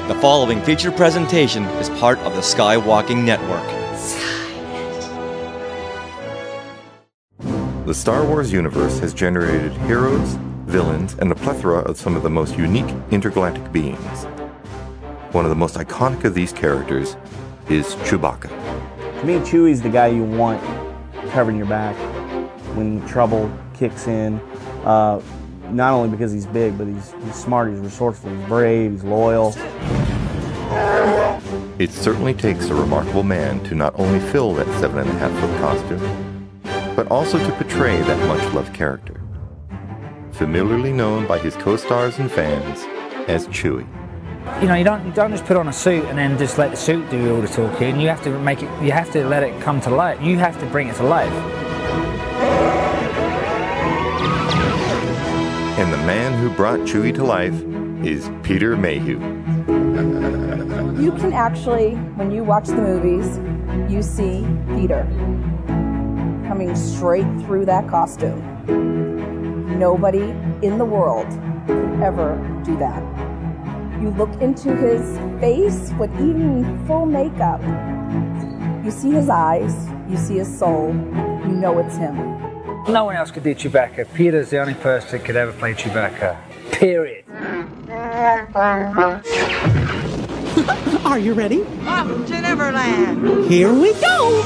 The following feature presentation is part of the Skywalking Network. The Star Wars universe has generated heroes, villains, and a plethora of some of the most unique intergalactic beings. One of the most iconic of these characters is Chewbacca. To me, Chewie's the guy you want covering your back when trouble kicks in. Not only because he's big, but he's smart, he's resourceful, he's brave, he's loyal. It certainly takes a remarkable man to not only fill that 7.5-foot costume, but also to portray that much-loved character. Familiarly known by his co-stars and fans as Chewie. You know, you don't just put on a suit and then just let the suit do all the talking. You have to let it come to life. You have to bring it to life. And the man who brought Chewie to life is Peter Mayhew. You can actually, when you watch the movies, you see Peter coming straight through that costume. Nobody in the world could ever do that. You look into his face with even full makeup. You see his eyes, you see his soul, you know it's him. No one else could do Chewbacca. Peter's the only person that could ever play Chewbacca. Period. Are you ready? Welcome to Neverland. Here we go.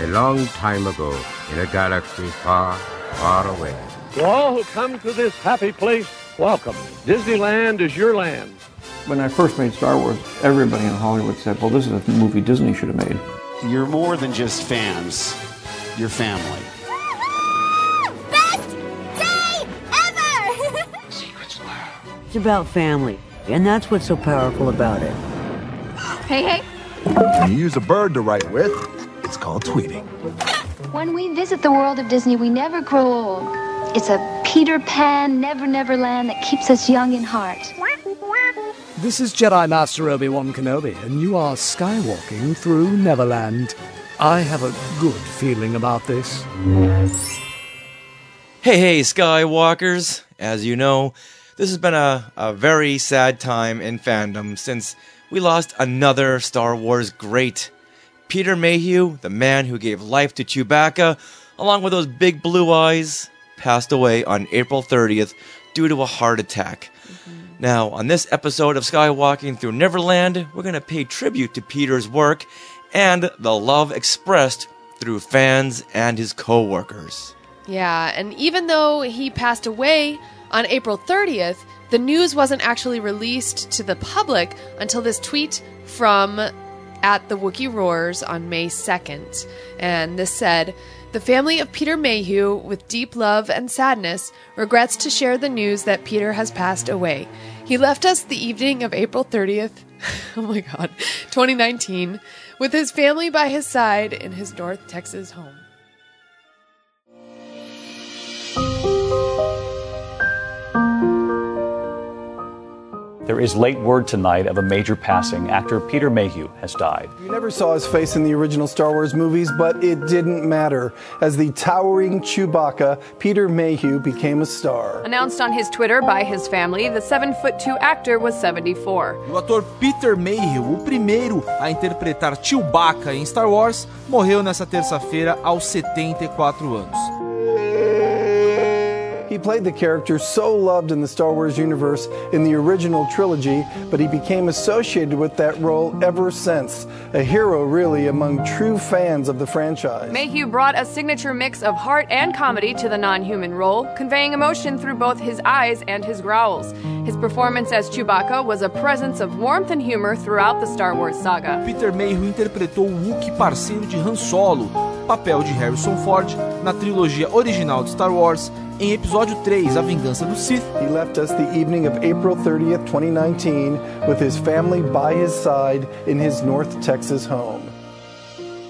A long time ago, in a galaxy far, far away. To all who come to this happy place, welcome. Disneyland is your land. When I first made Star Wars, everybody in Hollywood said, well, this is a movie Disney should have made. You're more than just fans. You're family. Best day ever! Secrets lab. It's about family, and that's what's so powerful about it. Hey. When you use a bird to write with, it's called tweeting. When we visit the world of Disney, we never grow old. It's a Peter Pan, Neverland that keeps us young in heart. This is Jedi Master Obi-Wan Kenobi, and you are skywalking through Neverland. I have a good feeling about this. Hey, Skywalkers! As you know, this has been a very sad time in fandom since we lost another Star Wars great. Peter Mayhew, the man who gave life to Chewbacca, along with those big blue eyes, passed away on April 30th due to a heart attack. Now, on this episode of Skywalking Through Neverland, we're going to pay tribute to Peter's work and the love expressed through fans and his co-workers. Yeah, and even though he passed away on April 30th, the news wasn't actually released to the public until this tweet from at the Wookiee Roars on May 2nd. And this said, "The family of Peter Mayhew, with deep love and sadness, regrets to share the news that Peter has passed away. He left us the evening of April 30th, 2019, with his family by his side in his North Texas home." There is late word tonight of a major passing. Actor Peter Mayhew has died. You never saw his face in the original Star Wars movies, but it didn't matter. As the towering Chewbacca, Peter Mayhew became a star. Announced on his Twitter by his family, the 7'2" actor was 74. O ator Peter Mayhew, o primeiro a interpretar Chewbacca em Star Wars, morreu nessa terça-feira aos 74 anos. He played the character so loved in the Star Wars universe in the original trilogy, but he became associated with that role ever since. A hero, really, among true fans of the franchise. Mayhew brought a signature mix of heart and comedy to the non-human role, conveying emotion through both his eyes and his growls. His performance as Chewbacca was a presence of warmth and humor throughout the Star Wars saga. Peter Mayhew interpretou o Wookiee parceiro de Han Solo, papel de Harrison Ford, na trilogia original de Star Wars, em episódio 3, A Vingança do Sith. He left us the evening of April 30th, 2019, with his family by his side in his North Texas home.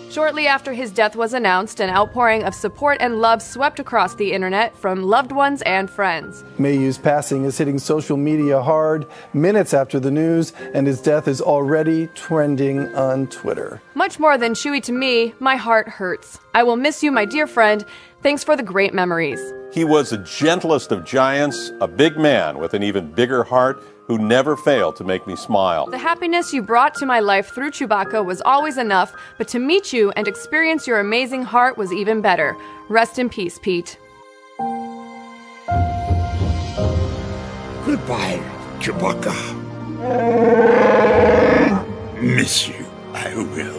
Shortly after his death was announced, an outpouring of support and love swept across the internet from loved ones and friends. Mayhew's passing is hitting social media hard minutes after the news, and his death is already trending on Twitter. Much more than Chewie to me, my heart hurts. I will miss you, my dear friend. Thanks for the great memories. He was the gentlest of giants, a big man with an even bigger heart who never failed to make me smile. The happiness you brought to my life through Chewbacca was always enough, but to meet you and experience your amazing heart was even better. Rest in peace, Pete. Goodbye, Chewbacca. Miss you, I will.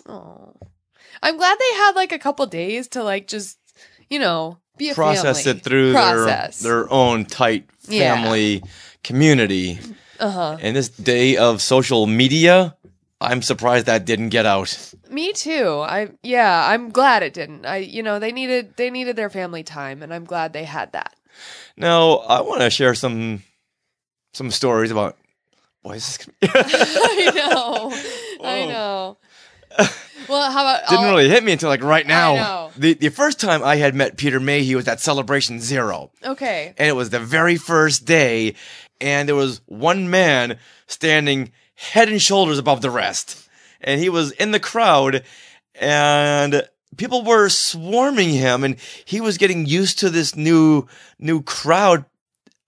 Oh, I'm glad they had like a couple days to like just, be a process family. it through Process. their own tight family community. Uh-huh. In this day of social media, I'm surprised that didn't get out. Me too. I'm glad it didn't. They needed their family time, and I'm glad they had that. Now, I want to share some stories about. Boy, is this I know. Well, how about didn't really hit me until like right now. I know. The first time I had met Peter Mayhew was at Celebration Zero. Okay. And it was the very first day, and there was one man standing head and shoulders above the rest. And he was in the crowd, and people were swarming him, and he was getting used to this new crowd,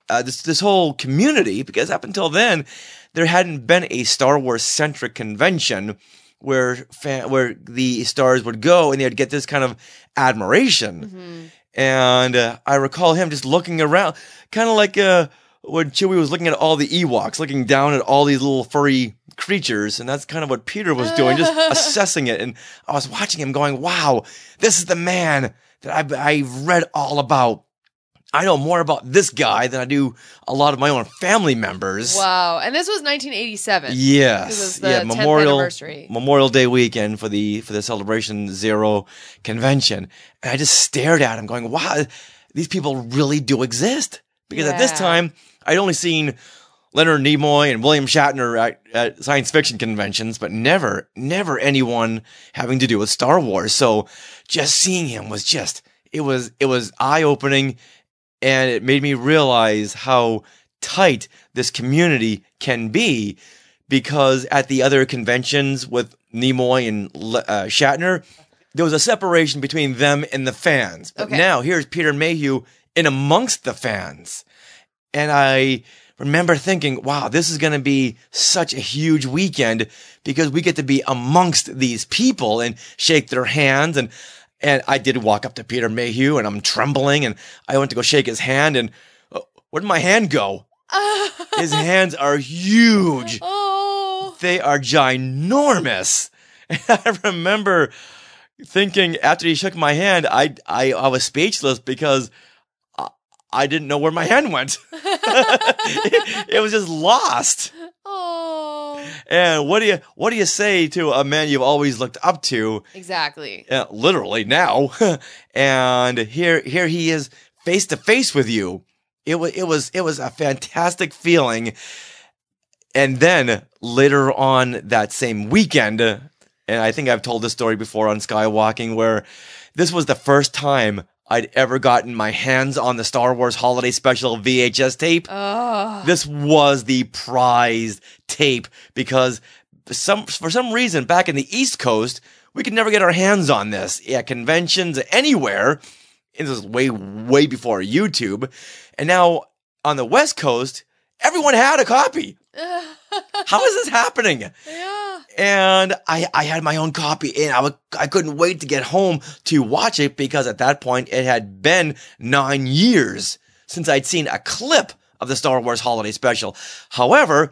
this whole community, because up until then, there hadn't been a Star Wars-centric convention where the stars would go and they'd get this kind of admiration. Mm-hmm. And I recall him just looking around, kind of like when Chewie was looking at all the Ewoks, looking down at all these little furry creatures. And that's kind of what Peter was doing, just assessing it. And I was watching him going, wow, this is the man that I've read all about. I know more about this guy than I do a lot of my own family members. Wow. And this was 1987. Yes. This was the 10th anniversary. Memorial Day weekend for the Celebration Zero convention. And I just stared at him going, wow, these people really do exist. Because at this time, I'd only seen Leonard Nimoy and William Shatner at science fiction conventions, but never anyone having to do with Star Wars. So just seeing him was it was eye-opening. And it made me realize how tight this community can be, because at the other conventions with Nimoy and Shatner, there was a separation between them and the fans. But now here's Peter Mayhew in amongst the fans. And I remember thinking, wow, this is going to be such a huge weekend because we get to be amongst these people and shake their hands. And I did walk up to Peter Mayhew, and I'm trembling, and I went to go shake his hand, and where did my hand go? His hands are huge. Oh. They are ginormous. And I remember thinking after he shook my hand, I was speechless because I didn't know where my hand went. It was just lost. Oh. And what do you say to a man you've always looked up to? Exactly. Literally now. And here he is face to face with you. It was a fantastic feeling. And then later on that same weekend, and I think I've told this story before on Skywalking, where this was the first time I'd ever gotten my hands on the Star Wars Holiday Special VHS tape. Oh. This was the prized tape because for some reason back in the East Coast, we could never get our hands on this at conventions anywhere. This was way before YouTube. And now on the West Coast, everyone had a copy. How is this happening? Yeah. And I had my own copy, and I couldn't wait to get home to watch it because at that point it had been 9 years since I'd seen a clip of the Star Wars Holiday Special. However,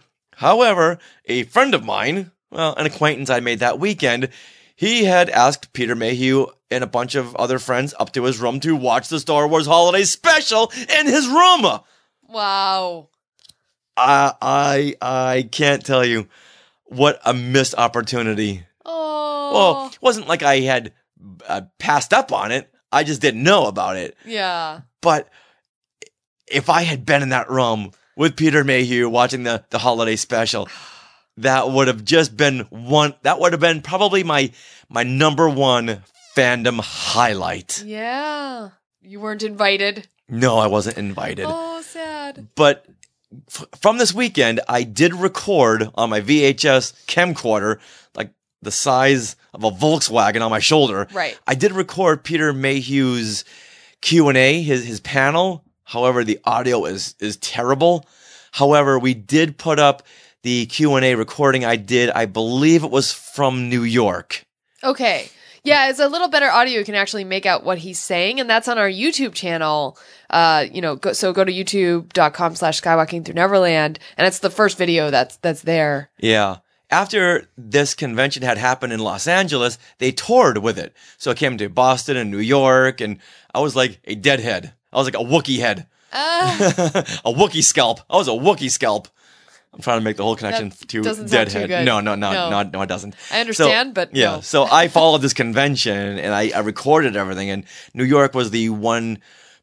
a friend of mine, well, an acquaintance I made that weekend, he had asked Peter Mayhew and a bunch of other friends up to his room to watch the Star Wars Holiday Special in his room. Wow. I can't tell you what a missed opportunity. Oh. Well, it wasn't like I had passed up on it. I just didn't know about it. Yeah. But if I had been in that room with Peter Mayhew watching the holiday special, that would have just been that would have been probably my number one fandom highlight. Yeah. You weren't invited. No, I wasn't invited. Oh, sad. But from this weekend, I did record on my VHS camcorder, like the size of a Volkswagen on my shoulder. Right. I did record Peter Mayhew's Q&A, his panel. However, the audio is terrible. However, we did put up the Q&A recording I did. I believe it was from New York. Okay. Yeah, it's a little better audio. You can actually make out what he's saying, and that's on our YouTube channel. So go to youtube.com/skywalking through Neverland, and it's the first video that's there. Yeah. After this convention had happened in Los Angeles, they toured with it. So it came to Boston and New York, and I was like a deadhead. I was like a Wookiee head. A Wookiee scalp. I was a Wookiee scalp. I'm trying to make the whole connection to deadhead. No, it doesn't. I understand, but yeah. No. So I followed this convention and I recorded everything. And New York was the one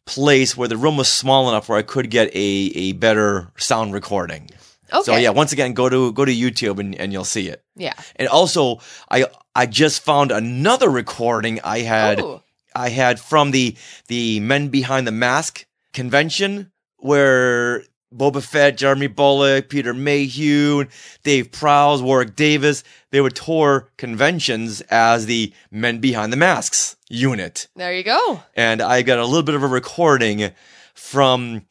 place where the room was small enough where I could get a better sound recording. Okay. So yeah, once again, go to YouTube and you'll see it. Yeah. And also, I just found another recording I had from the Men Behind the Mask convention where Boba Fett, Jeremy Bullock, Peter Mayhew, Dave Prowse, Warwick Davis, they would tour conventions as the Men Behind the Masks unit. There you go. And I got a little bit of a recording from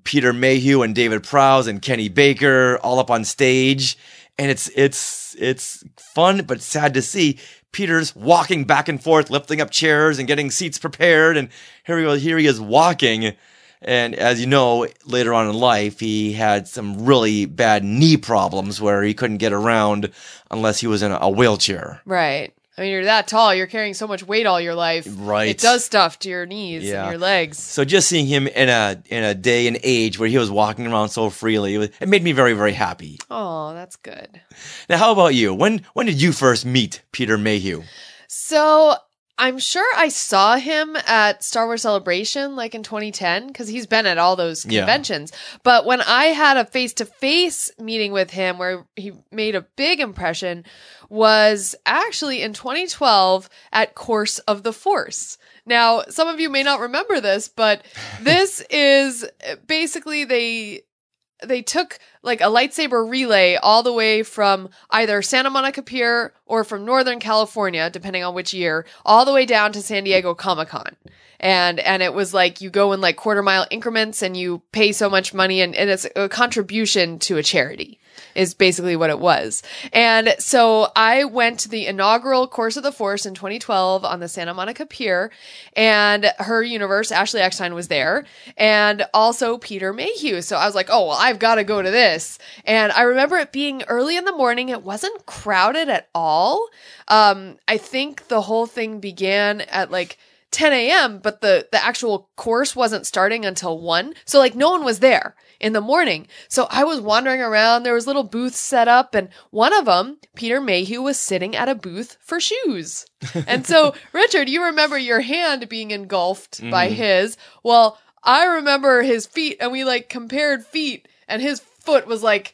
Peter Mayhew and David Prowse and Kenny Baker all up on stage. And it's fun, but sad to see. Peter's walking back and forth, lifting up chairs and getting seats prepared. And here he is walking. And as you know, later on in life, he had some really bad knee problems where he couldn't get around unless he was in a wheelchair. Right. I mean, you're that tall. You're carrying so much weight all your life. Right. It does stuff to your knees and your legs. So just seeing him in a day and age where he was walking around so freely, it made me very, very happy. Oh, that's good. Now, how about you? When did you first meet Peter Mayhew? So I'm sure I saw him at Star Wars Celebration like in 2010 because he's been at all those conventions. Yeah. But when I had a face-to-face meeting with him where he made a big impression was actually in 2012 at Course of the Force. Now, some of you may not remember this, but this is basically they took like a lightsaber relay all the way from either Santa Monica Pier or from Northern California, depending on which year, all the way down to San Diego Comic-Con. And it was like you go in like quarter-mile increments and you pay so much money and it's a contribution to a charity is basically what it was. And so I went to the inaugural Course of the Force in 2012 on the Santa Monica Pier, and her universe, Ashley Eckstein, was there, and also Peter Mayhew. So I was like, oh, well, I've got to go to this. And I remember it being early in the morning. It wasn't crowded at all. I think the whole thing began at like 10 a.m., but the actual course wasn't starting until 1. So like no one was there in the morning. So I was wandering around. There was little booths set up, and one of them, Peter Mayhew, was sitting at a booth for shoes. And so, Richard, you remember your hand being engulfed by his. Well, I remember his feet, and we like compared feet, and his foot was like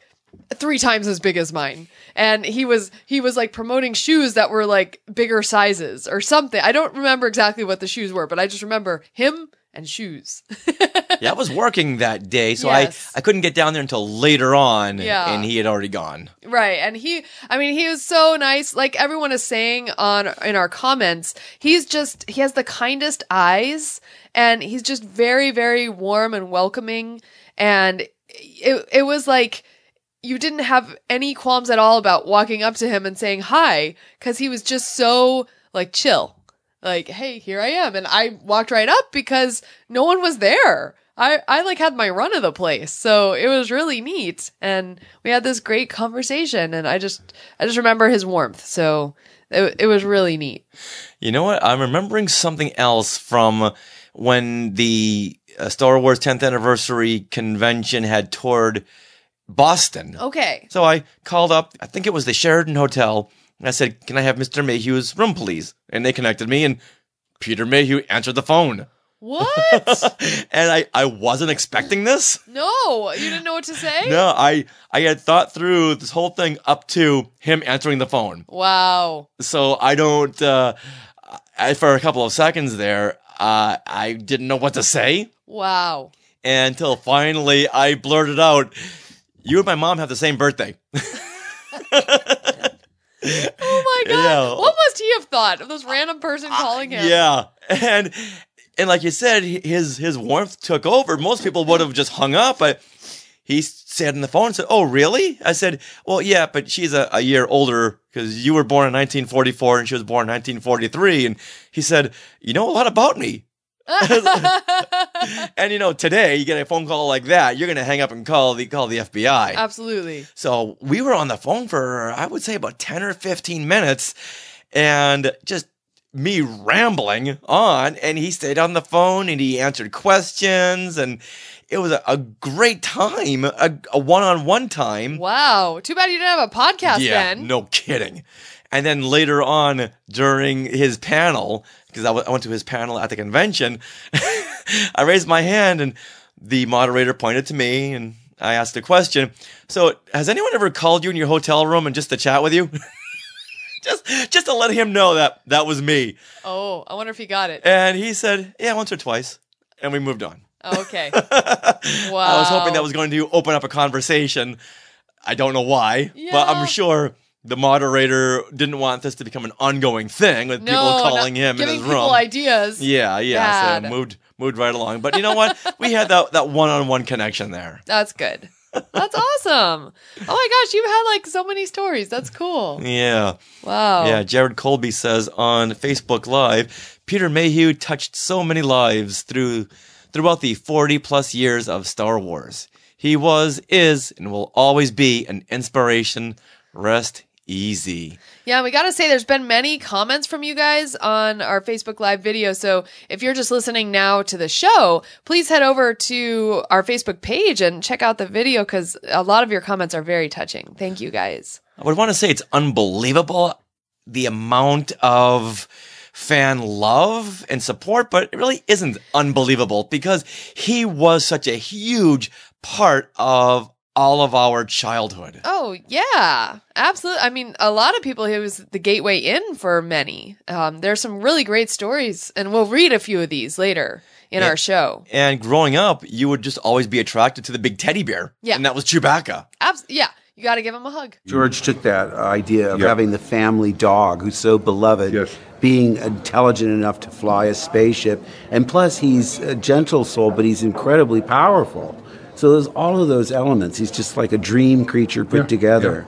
3 times as big as mine. And he was like promoting shoes that were like bigger sizes or something. I don't remember exactly what the shoes were, but I just remember him and shoes. Yeah, I was working that day, so I couldn't get down there until later on, and he had already gone. Right, and he was so nice. Like everyone is saying in our comments, he has the kindest eyes, and he's just very, very warm and welcoming. And it was like you didn't have any qualms at all about walking up to him and saying hi, because he was just so like chill. Like, hey, here I am. And I walked right up because no one was there. I like had my run of the place. So it was really neat. And we had this great conversation, and I just remember his warmth. So it was really neat. You know what? I'm remembering something else from when the Star Wars 10th anniversary convention had toured Boston. Okay. So I called up, I think it was the Sheraton Hotel, and I said, can I have Mr. Mayhew's room, please? And they connected me, and Peter Mayhew answered the phone. What? And I wasn't expecting this. No, you didn't know what to say? No, I had thought through this whole thing up to him answering the phone. Wow. So I don't, for a couple of seconds there, I didn't know what to say. Wow. Until finally I blurted out, "You and my mom have the same birthday." Oh my God. Yeah. What must he have thought of this random person calling him? Yeah. And like you said, his warmth took over. Most people would have just hung up, but he said on the phone, said, "Oh, really?" I said, "Well, yeah, but she's a year older because you were born in 1944 and she was born in 1943. And he said, "You know a lot about me." And today you get a phone call like that, you're going to hang up and call the FBI. Absolutely. So we were on the phone for, I would say, about 10 or 15 minutes and just me rambling on, and he stayed on the phone and he answered questions, and it was a great time, a one-on-one time. Wow. Too bad you didn't have a podcast then. No kidding. And then later on during his panel, because I went to his panel at the convention, I raised my hand and the moderator pointed to me and I asked a question. "So has anyone ever called you in your hotel room and just to chat with you?" just to let him know that was me. Oh, I wonder if he got it. And he said, "Yeah, once or twice." And we moved on. Okay. Wow. I was hoping that was going to open up a conversation. I don't know why, but I'm sure the moderator didn't want this to become an ongoing thing with people calling him in his room. Giving people ideas. Yeah. Bad. So moved right along. But you know what? We had that one-on-one connection there. That's good. That's awesome. Oh my gosh, you've had like so many stories. That's cool. Yeah. Wow. Yeah, Jared Colby says on Facebook Live, "Peter Mayhew touched so many lives throughout the 40-plus years of Star Wars. He was, is, and will always be an inspiration. Rest easy." Yeah, we got to say there's been many comments from you guys on our Facebook Live video. So if you're just listening now to the show, please head over to our Facebook page and check out the video because a lot of your comments are very touching. Thank you guys. I would want to say it's unbelievable the amount of fan love and support, but it really isn't unbelievable because he was such a huge part of all of our childhood. Oh, yeah, absolutely. I mean, a lot of people, he was the gateway in for many. There's some really great stories, and we'll read a few of these later in our show. And growing up, you would just always be attracted to the big teddy bear. Yeah. And that was Chewbacca. Yeah, you got to give him a hug. George took that idea of having the family dog who's so beloved, being intelligent enough to fly a spaceship, and plus he's a gentle soul, but he's incredibly powerful. So there's all of those elements. He's just like a dream creature put together.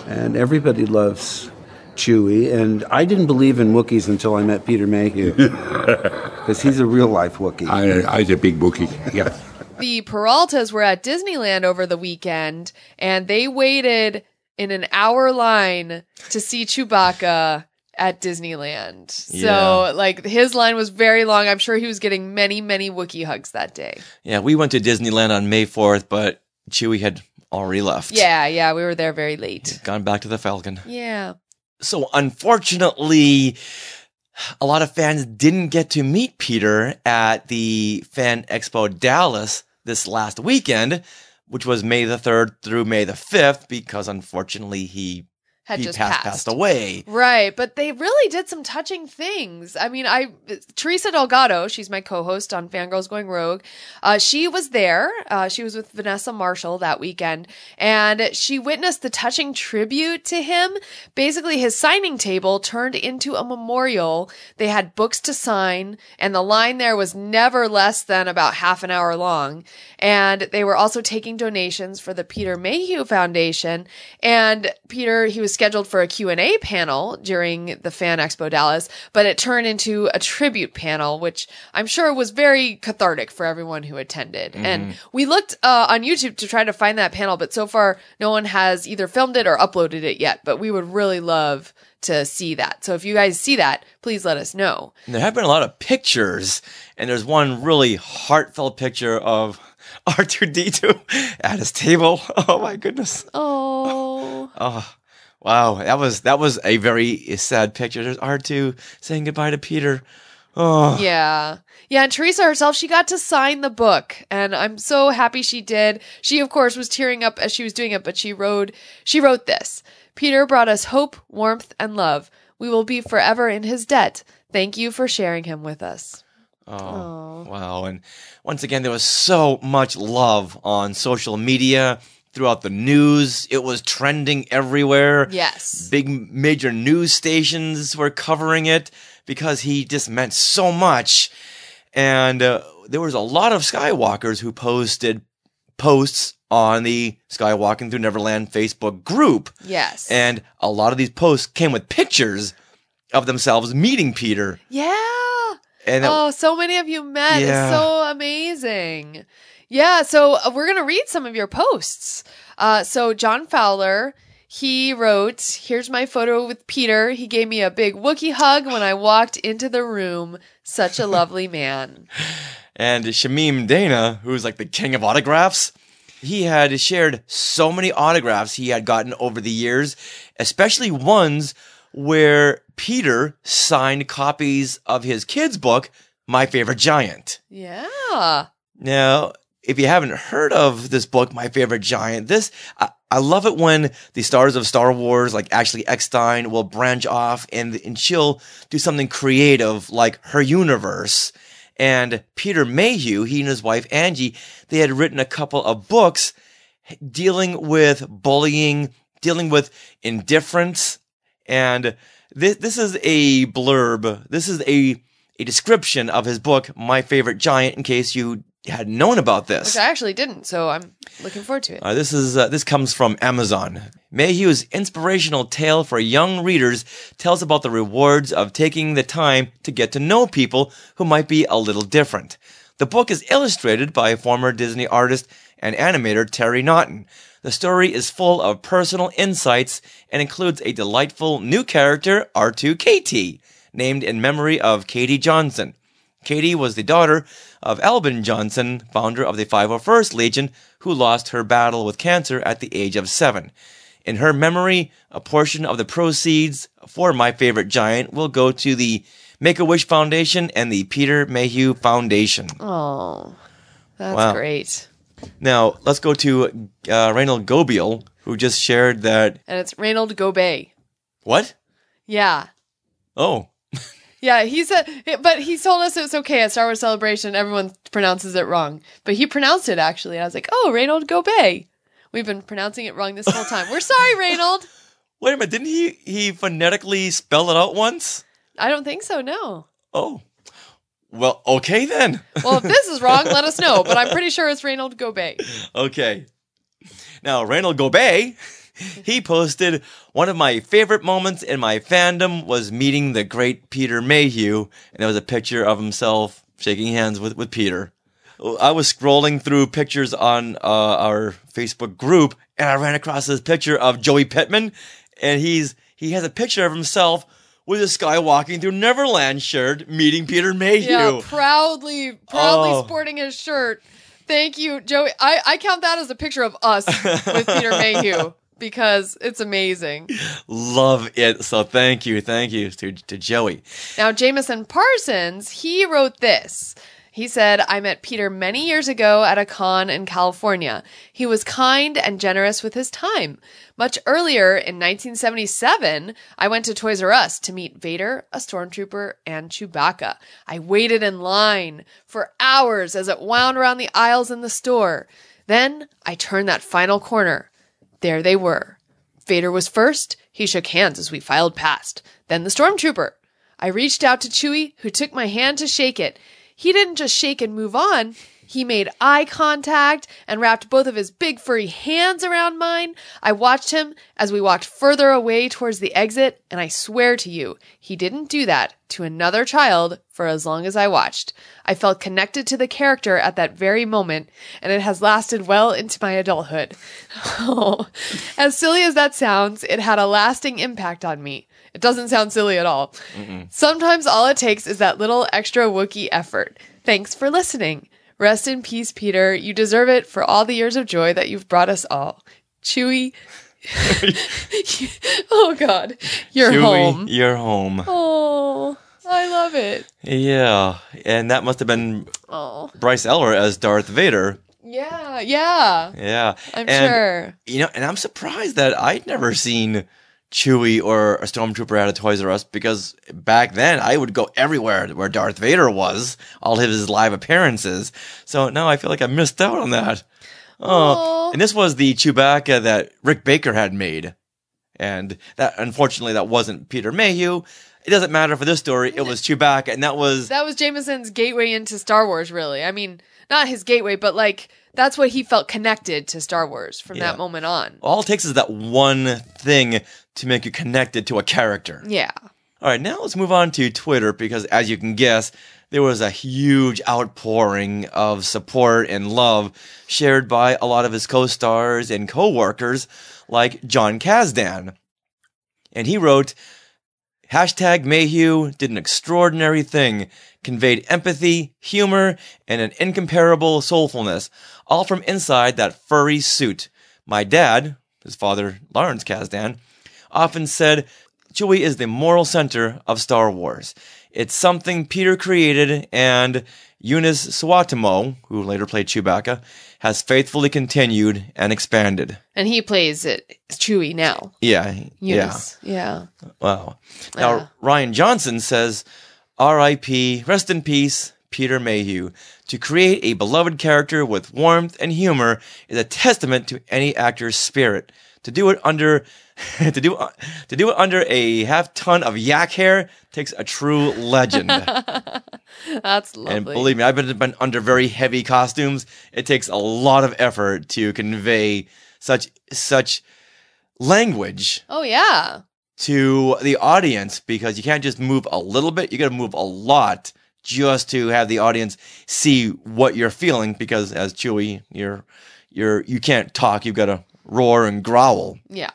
And everybody loves Chewie. And I didn't believe in Wookiees until I met Peter Mayhew. Because he's a real-life Wookiee. I'm a big Wookiee, yeah. The Peraltas were at Disneyland over the weekend, and they waited in an hour line to see Chewbacca at Disneyland. So, like, his line was very long. I'm sure he was getting many, many Wookiee hugs that day. Yeah, we went to Disneyland on May 4th, but Chewie had already left. Yeah, we were there very late. He'd gone back to the Falcon. Yeah. So, unfortunately, a lot of fans didn't get to meet Peter at the Fan Expo Dallas this last weekend, which was May the 3rd through May the 5th, because unfortunately he just passed away. Right, but they really did some touching things. I mean, Teresa Delgado, she's my co-host on Fangirls Going Rogue. She was there. She was with Vanessa Marshall that weekend, and she witnessed the touching tribute to him. Basically, his signing table turned into a memorial. They had books to sign, and the line there was never less than about half an hour long. And they were also taking donations for the Peter Mayhew Foundation. And Peter, he was scheduled for a Q&A panel during the Fan Expo Dallas, but it turned into a tribute panel, which I'm sure was very cathartic for everyone who attended. Mm-hmm. And we looked on YouTube to try to find that panel, but so far no one has either filmed it or uploaded it yet, but we would really love to see that. So if you guys see that, please let us know. And there have been a lot of pictures, and there's one really heartfelt picture of R2-D2 at his table. Oh my goodness. Oh. Oh. Wow, that was a very sad picture. There's R2 saying goodbye to Peter. Oh. Yeah. Yeah, and Teresa herself, she got to sign the book, and I'm so happy she did. She, of course, was tearing up as she was doing it, but she wrote this. Peter brought us hope, warmth, and love. We will be forever in his debt. Thank you for sharing him with us. Oh, wow. And once again, there was so much love on social media, throughout the news. It was trending everywhere. Yes. Big major news stations were covering it because he just meant so much. And there was a lot of Skywalkers who posted posts on the Skywalking Through Neverland Facebook group. Yes. And a lot of these posts came with pictures of themselves meeting Peter. Yeah. And so many of you met. Yeah. It's so amazing. Yeah, so we're going to read some of your posts. So John Fowler, he wrote, "Here's my photo with Peter. He gave me a big Wookiee hug when I walked into the room. Such a lovely man." And Shamim Dana, who's like the king of autographs, he had shared so many autographs he had gotten over the years, especially ones where Peter signed copies of his kid's book, My Favorite Giant. Yeah. Now, if you haven't heard of this book, My Favorite Giant, I love it when the stars of Star Wars, like Ashley Eckstein, will branch off and she'll do something creative like her universe. And Peter Mayhew, he and his wife Angie, they had written a couple of books dealing with bullying, dealing with indifference. And this is a blurb. This is a description of his book, My Favorite Giant, in case you hadn't known about this. Which I actually didn't, so I'm looking forward to it. This comes from Amazon. Mayhew's inspirational tale for young readers tells about the rewards of taking the time to get to know people who might be a little different. The book is illustrated by former Disney artist and animator Terry Naughton. The story is full of personal insights and includes a delightful new character, R2-KT, named in memory of Katie Johnson. Katie was the daughter of Albin Johnson, founder of the 501st Legion, who lost her battle with cancer at the age of 7. In her memory, a portion of the proceeds for My Favorite Giant will go to the Make-A-Wish Foundation and the Peter Mayhew Foundation. Oh, that's great. Now, let's go to Reynold Gobiel, who just shared that... And it's Reynold Gobet. What? Yeah. Oh. Yeah, he said, but he told us it's okay at Star Wars Celebration. Everyone pronounces it wrong. But he pronounced it, actually. I was like, oh, Reynold Gobet. We've been pronouncing it wrong this whole time. We're sorry, Reynold. Wait a minute, didn't he phonetically spell it out once? I don't think so, no. Oh. Well, okay then. Well, if this is wrong, let us know. But I'm pretty sure it's Reynold Gobet. Okay. Now, Reynold Gobet, he posted, "One of my favorite moments in my fandom was meeting the great Peter Mayhew." And there was a picture of himself shaking hands with Peter. I was scrolling through pictures on our Facebook group, and I ran across this picture of Joey Pittman, and he has a picture of himself with a Skywalking Through Neverland shirt meeting Peter Mayhew. Yeah, proudly sporting his shirt. Thank you, Joey. I count that as a picture of us with Peter Mayhew because it's amazing. Love it. So thank you to Joey. Now, Jameson Parsons, he wrote this. He said, "I met Peter many years ago at a con in California. He was kind and generous with his time. Much earlier, in 1977, I went to Toys R Us to meet Vader, a stormtrooper, and Chewbacca. I waited in line for hours as it wound around the aisles in the store. Then I turned that final corner. There they were. Vader was first. He shook hands as we filed past. Then the stormtrooper. I reached out to Chewie, who took my hand to shake it. He didn't just shake and move on. He made eye contact and wrapped both of his big furry hands around mine. I watched him as we walked further away towards the exit, and I swear to you, he didn't do that to another child for as long as I watched. I felt connected to the character at that very moment, and it has lasted well into my adulthood." Oh, as silly as that sounds, it had a lasting impact on me. It doesn't sound silly at all. Sometimes all it takes is that little extra Wookiee effort. Thanks for listening. Rest in peace, Peter. You deserve it for all the years of joy that you've brought us all. Chewie. Oh, God. You're Chewie, home. You're home. Oh, I love it. Yeah. And that must have been Bryce Eller as Darth Vader. Yeah. Yeah. I'm sure. You know, and I'm surprised that I'd never seen Chewie or a Stormtrooper at a Toys R Us, because back then I would go everywhere where Darth Vader was, all of his live appearances. So now I feel like I missed out on that. Oh, and this was the Chewbacca that Rick Baker had made. And that, unfortunately, that wasn't Peter Mayhew. It doesn't matter for this story. It was Chewbacca, and that was Jameson's gateway into Star Wars, really. I mean, not his gateway, but like, that's what he felt connected to Star Wars from that moment on. All it takes is that one thing to make you connected to a character. Yeah. All right, now let's move on to Twitter, because as you can guess, there was a huge outpouring of support and love shared by a lot of his co-stars and co-workers, like John Kasdan. And he wrote, #Mayhew did an extraordinary thing, conveyed empathy, humor, and an incomparable soulfulness, all from inside that furry suit. My dad, his father, Lawrence Kasdan, often said, Chewie is the moral center of Star Wars. It's something Peter created, and Eunice Suatamo, who later played Chewbacca, has faithfully continued and expanded. And he plays it Chewie now. Yeah. Eunice. Yeah. Wow. Now, Ryan Johnson says, R.I.P., rest in peace, Peter Mayhew. To create a beloved character with warmth and humor is a testament to any actor's spirit. To do it under a half-ton of yak hair takes a true legend. That's lovely. And believe me, I've been under very heavy costumes. It takes a lot of effort to convey such language. Oh, yeah. To the audience, because you can't just move a little bit. You got to move a lot just to have the audience see what you're feeling. Because as Chewie, you can't talk. You've got to roar and growl. Yeah.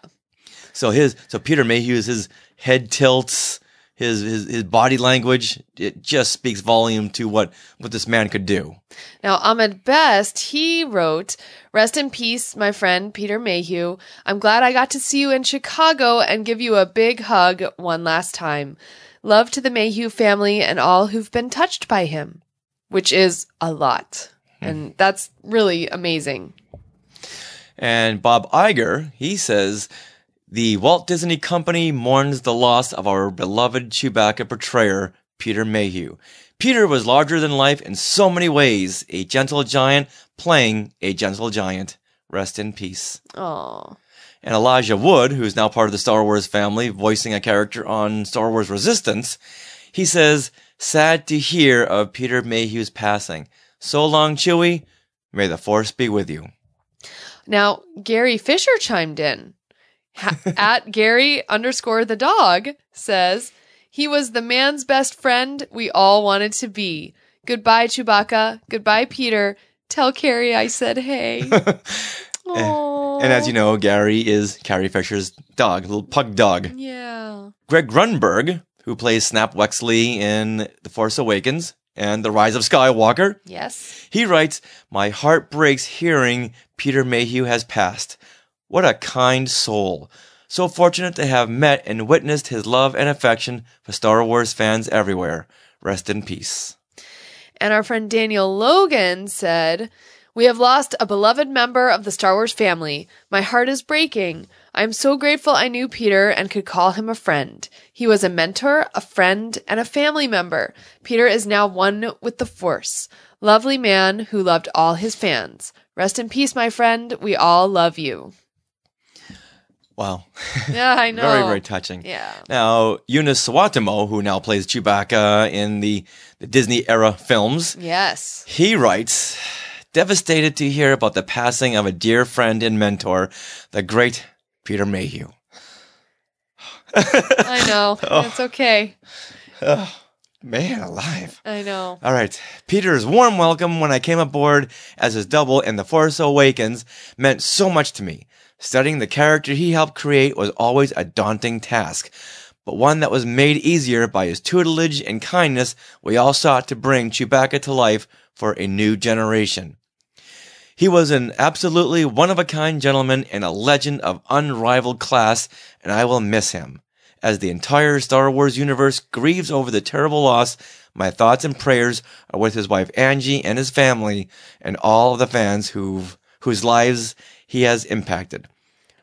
So Peter Mayhew's his head tilts, his body language, it just speaks volume to what this man could do. Now, Ahmed Best, he wrote, rest in peace, my friend Peter Mayhew. I'm glad I got to see you in Chicago and give you a big hug one last time. Love to the Mayhew family and all who've been touched by him, which is a lot. And that's really amazing. And Bob Iger, he says, the Walt Disney Company mourns the loss of our beloved Chewbacca portrayer, Peter Mayhew. Peter was larger than life in so many ways, a gentle giant playing a gentle giant. Rest in peace. Aww. And Elijah Wood, who's now part of the Star Wars family, voicing a character on Star Wars Resistance, he says, sad to hear of Peter Mayhew's passing. So long, Chewie. May the Force be with you. Now, Gary Fisher chimed in. At Gary_the dog says, he was the man's best friend we all wanted to be. Goodbye, Chewbacca. Goodbye, Peter. Tell Carrie I said hey. And as you know, Gary is Carrie Fisher's dog, a little pug dog. Yeah. Greg Grunberg, who plays Snap Wexley in The Force Awakens and The Rise of Skywalker. Yes. He writes, my heart breaks hearing Peter Mayhew has passed. What a kind soul. So fortunate to have met and witnessed his love and affection for Star Wars fans everywhere. Rest in peace. And our friend Daniel Logan said, we have lost a beloved member of the Star Wars family. My heart is breaking. I am so grateful I knew Peter and could call him a friend. He was a mentor, a friend, and a family member. Peter is now one with the Force. Lovely man who loved all his fans. Rest in peace, my friend. We all love you. Wow. Yeah, I know. Very, very touching. Yeah. Now, Eunice Suatamo, who now plays Chewbacca in the Disney era films. Yes. He writes, devastated to hear about the passing of a dear friend and mentor, the great Peter Mayhew. I know. It's okay. Oh, man alive. I know. All right. Peter's warm welcome when I came aboard as his double in The Force Awakens meant so much to me. Studying the character he helped create was always a daunting task, but one that was made easier by his tutelage and kindness we all sought to bring Chewbacca to life for a new generation. He was an absolutely one-of-a-kind gentleman and a legend of unrivaled class, and I will miss him. As the entire Star Wars universe grieves over the terrible loss, my thoughts and prayers are with his wife Angie and his family and all of the fans whose lives he has impacted.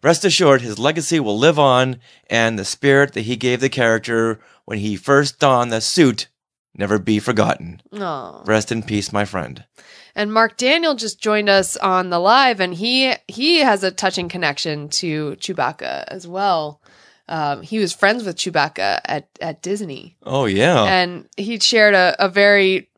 Rest assured, his legacy will live on, and the spirit that he gave the character when he first donned the suit never be forgotten. Aww. Rest in peace, my friend. And Mark Daniel just joined us on the live, and he has a touching connection to Chewbacca as well. He was friends with Chewbacca at Disney. Oh, yeah. And he shared a very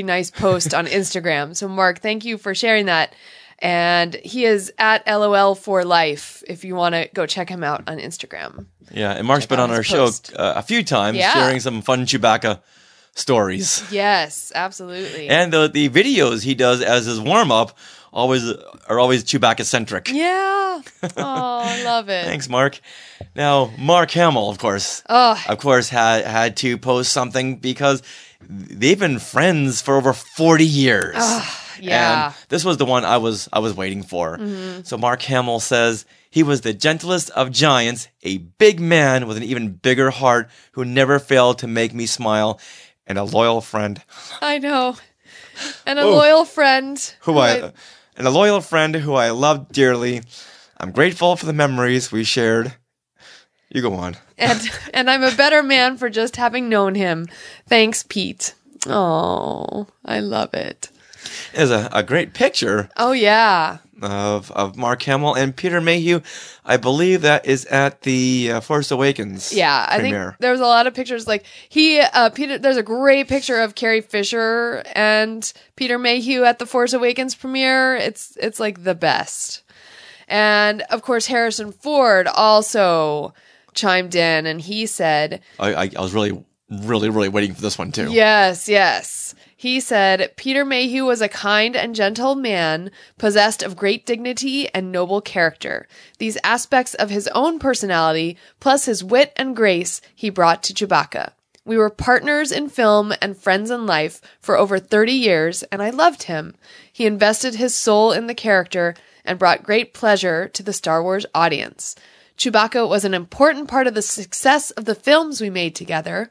nice post on Instagram. So, Mark, thank you for sharing that. And he is at LOL for life if you want to go check him out on Instagram. Yeah, and Mark's been on our show a few times, sharing some fun Chewbacca stories. Yes, absolutely. And the videos he does as his warm-up are always Chewbacca-centric. Yeah. Oh, I love it. Thanks, Mark. Now, Mark Hamill, of course, had to post something because they've been friends for over 40 years. Yeah. And this was the one I was waiting for. Mm-hmm. So Mark Hamill says, he was the gentlest of giants, a big man with an even bigger heart who never failed to make me smile, and a loyal friend. I know. And a loyal friend. And a loyal friend who I loved dearly. I'm grateful for the memories we shared. You go on. And I'm a better man for just having known him. Thanks, Pete. Oh, I love it. There's a great picture. Oh, yeah. Of Mark Hamill and Peter Mayhew. I believe that is at the Force Awakens premiere. I think there was a lot of pictures. Like Peter, there's a great picture of Carrie Fisher and Peter Mayhew at the Force Awakens premiere. It's like the best. And of course, Harrison Ford also chimed in, and he said, I was really waiting for this one too. Yes. He said, Peter Mayhew was a kind and gentle man, possessed of great dignity and noble character. These aspects of his own personality, plus his wit and grace, he brought to Chewbacca. We were partners in film and friends in life for over 30 years, and I loved him. He invested his soul in the character and brought great pleasure to the Star Wars audience. Chewbacca was an important part of the success of the films we made together.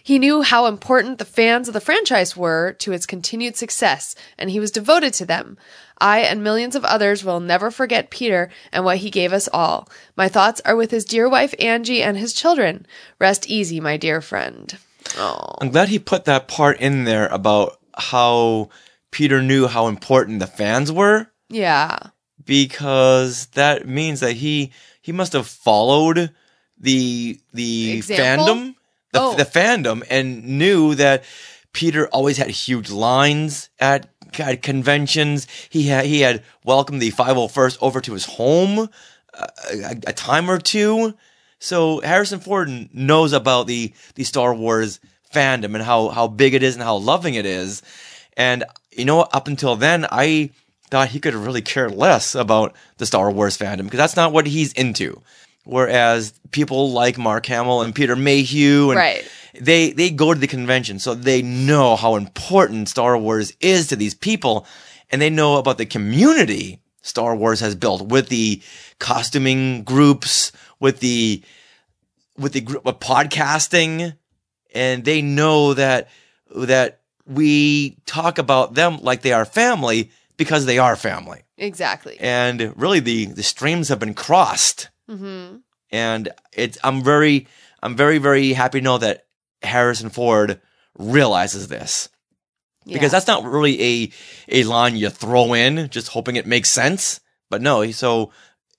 He knew how important the fans of the franchise were to its continued success, and he was devoted to them. I and millions of others will never forget Peter and what he gave us all. My thoughts are with his dear wife Angie and his children. Rest easy, my dear friend. Oh, I'm glad he put that part in there about how Peter knew how important the fans were. Yeah. Because that means that he must have followed the fandom. The fandom, and knew that Peter always had huge lines at conventions. He had welcomed the 501st over to his home a time or two. So Harrison Ford knows about the Star Wars fandom and how big it is and how loving it is. And you know, up until then, I thought he could really care less about the Star Wars fandom because that's not what he's into. Whereas people like Mark Hamill and Peter Mayhew, and they go to the convention, so they know how important Star Wars is to these people, and they know about the community Star Wars has built with the costuming groups, with the group of podcasting, and they know that we talk about them like they are family because they are family. Exactly. And really, the streams have been crossed. Mm-hmm. And I'm very, very happy to know that Harrison Ford realizes this. Because that's not really a line you throw in, just hoping it makes sense. But no,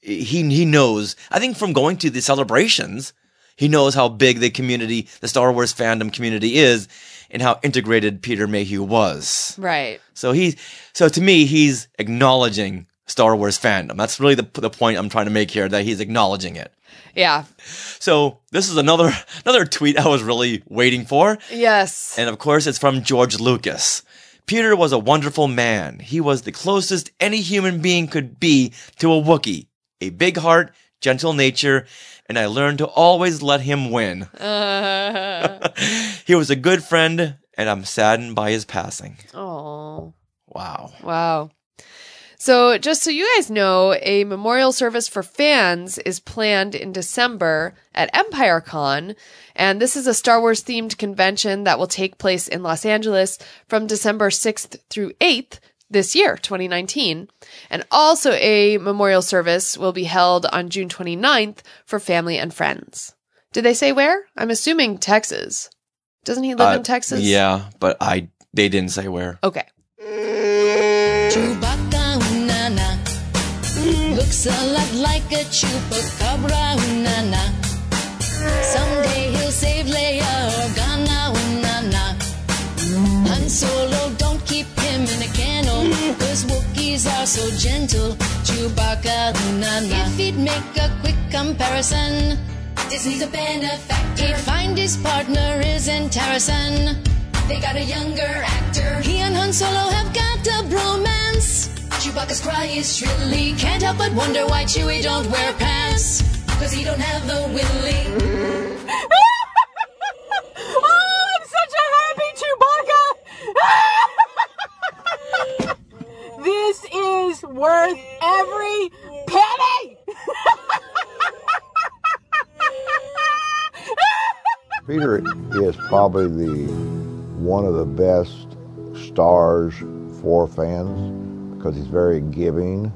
he knows. I think from going to the celebrations, he knows how big the community, the Star Wars fandom community is, and how integrated Peter Mayhew was. Right. So to me, he's acknowledging Star Wars fandom. That's really the point I'm trying to make here, that he's acknowledging it. Yeah. So this is another tweet I was really waiting for. Yes. And of course, it's from George Lucas. Peter was a wonderful man. He was the closest any human being could be to a Wookiee. A big heart, gentle nature, and I learned to always let him win. He was a good friend, and I'm saddened by his passing. Oh. Wow. So just so you guys know, a memorial service for fans is planned in December at EmpireCon, and this is a Star Wars themed convention that will take place in Los Angeles from December 6th through 8th, this year, 2019. And also a memorial service will be held on June 29th for family and friends. Did they say where? I'm assuming Texas. Doesn't he live in Texas? Yeah, but they didn't say where. Okay. Chewbacca, na-na, looks a lot like a chupacabra, na-na. Someday he'll save Leia Organa, na-na. Han Solo, don't keep him in a kennel, 'cause Wookiees are so gentle. Chewbacca, na-na. If he'd make a quick comparison, Disney's a benefactor. He'd find his partner isn't Harrison. They got a younger actor. He and Han Solo have got a bromance. Chewbacca's cry is shrilly. Can't help but wonder why Chewie don't wear pants. 'Cause he don't have the willy. Oh, I'm such a happy Chewbacca! This is worth every penny! Peter is probably one of the best stars for fans because he's very giving,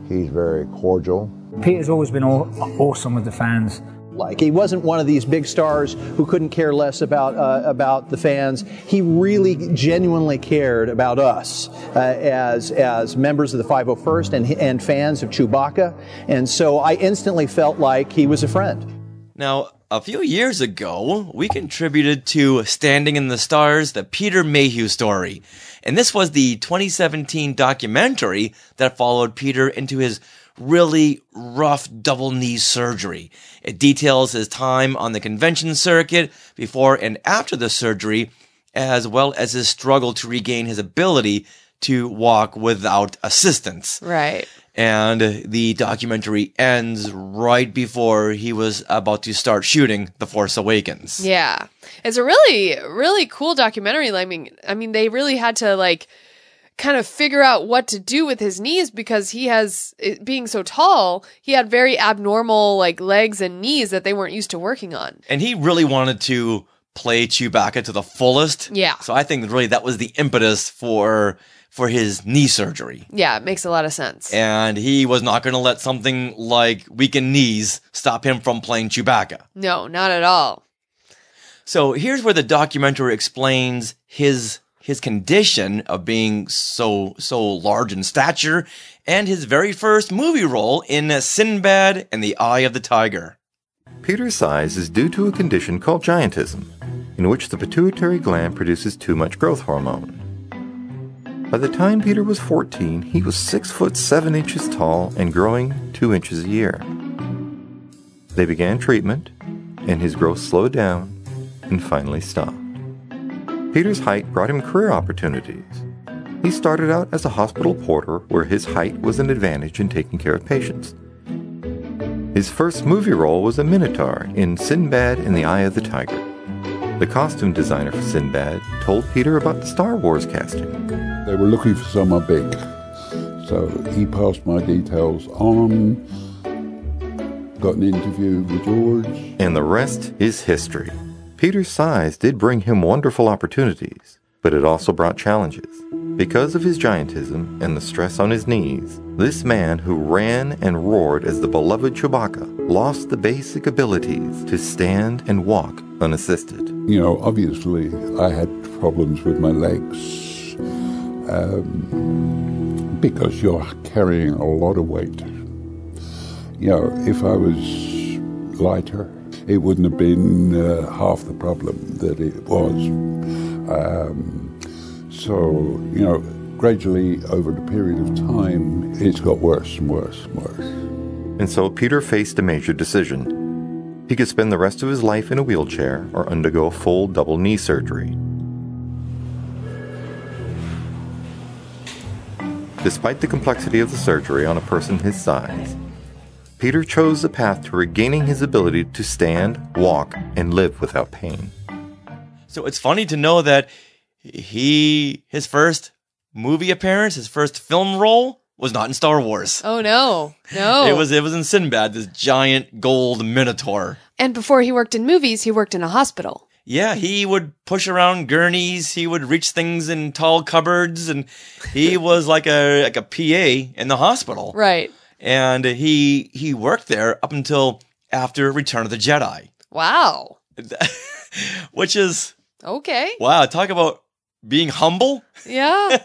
he's very cordial. Peter's always been awesome with the fans. Like, he wasn't one of these big stars who couldn't care less about the fans. He really genuinely cared about us as members of the 501st and fans of Chewbacca. And so I instantly felt like he was a friend. Now, a few years ago, we contributed to Standing in the Stars, the Peter Mayhew story. And this was the 2017 documentary that followed Peter into his really rough double knee surgery. It details his time on the convention circuit before and after the surgery, as well as his struggle to regain his ability to walk without assistance. Right. And the documentary ends right before he was about to start shooting The Force Awakens. Yeah. It's a really, really cool documentary. I mean, they really had to kind of figure out what to do with his knees because being so tall, he had very abnormal legs and knees that they weren't used to working on. And he really wanted to play Chewbacca to the fullest. Yeah. So I think really that was the impetus for his knee surgery. Yeah, it makes a lot of sense. And he was not going to let something like weakened knees stop him from playing Chewbacca. No, not at all. So here's where the documentary explains his condition of being so large in stature and his very first movie role in Sinbad and the Eye of the Tiger. Peter's size is due to a condition called giantism, in which the pituitary gland produces too much growth hormone. By the time Peter was 14, he was 6 foot 7 inches tall and growing 2 inches a year. They began treatment, and his growth slowed down and finally stopped. Peter's height brought him career opportunities. He started out as a hospital porter where his height was an advantage in taking care of patients. His first movie role was a Minotaur in Sinbad and the Eye of the Tiger. The costume designer for Sinbad told Peter about the Star Wars casting. They were looking for someone big, so he passed my details on, got an interview with George. And the rest is history. Peter's size did bring him wonderful opportunities, but it also brought challenges. Because of his giantism and the stress on his knees, this man who ran and roared as the beloved Chewbacca lost the basic abilities to stand and walk unassisted. You know, obviously I had problems with my legs because you're carrying a lot of weight. You know, if I was lighter, it wouldn't have been half the problem that it was. So, you know, gradually over the period of time, it's got worse and worse and worse. And so Peter faced a major decision. He could spend the rest of his life in a wheelchair or undergo full double knee surgery. Despite the complexity of the surgery on a person his size, Peter chose the path to regaining his ability to stand, walk, and live without pain. So it's funny to know that his first movie appearance, his first film role, was not in Star Wars. Oh, no. No. It was in Sinbad, this giant gold minotaur. And before he worked in movies, he worked in a hospital. Yeah, he would push around gurneys. He would reach things in tall cupboards, and he was like a PA in the hospital. Right. And he worked there up until after Return of the Jedi. Wow. Which is... Okay. Wow, talk about being humble. Yeah.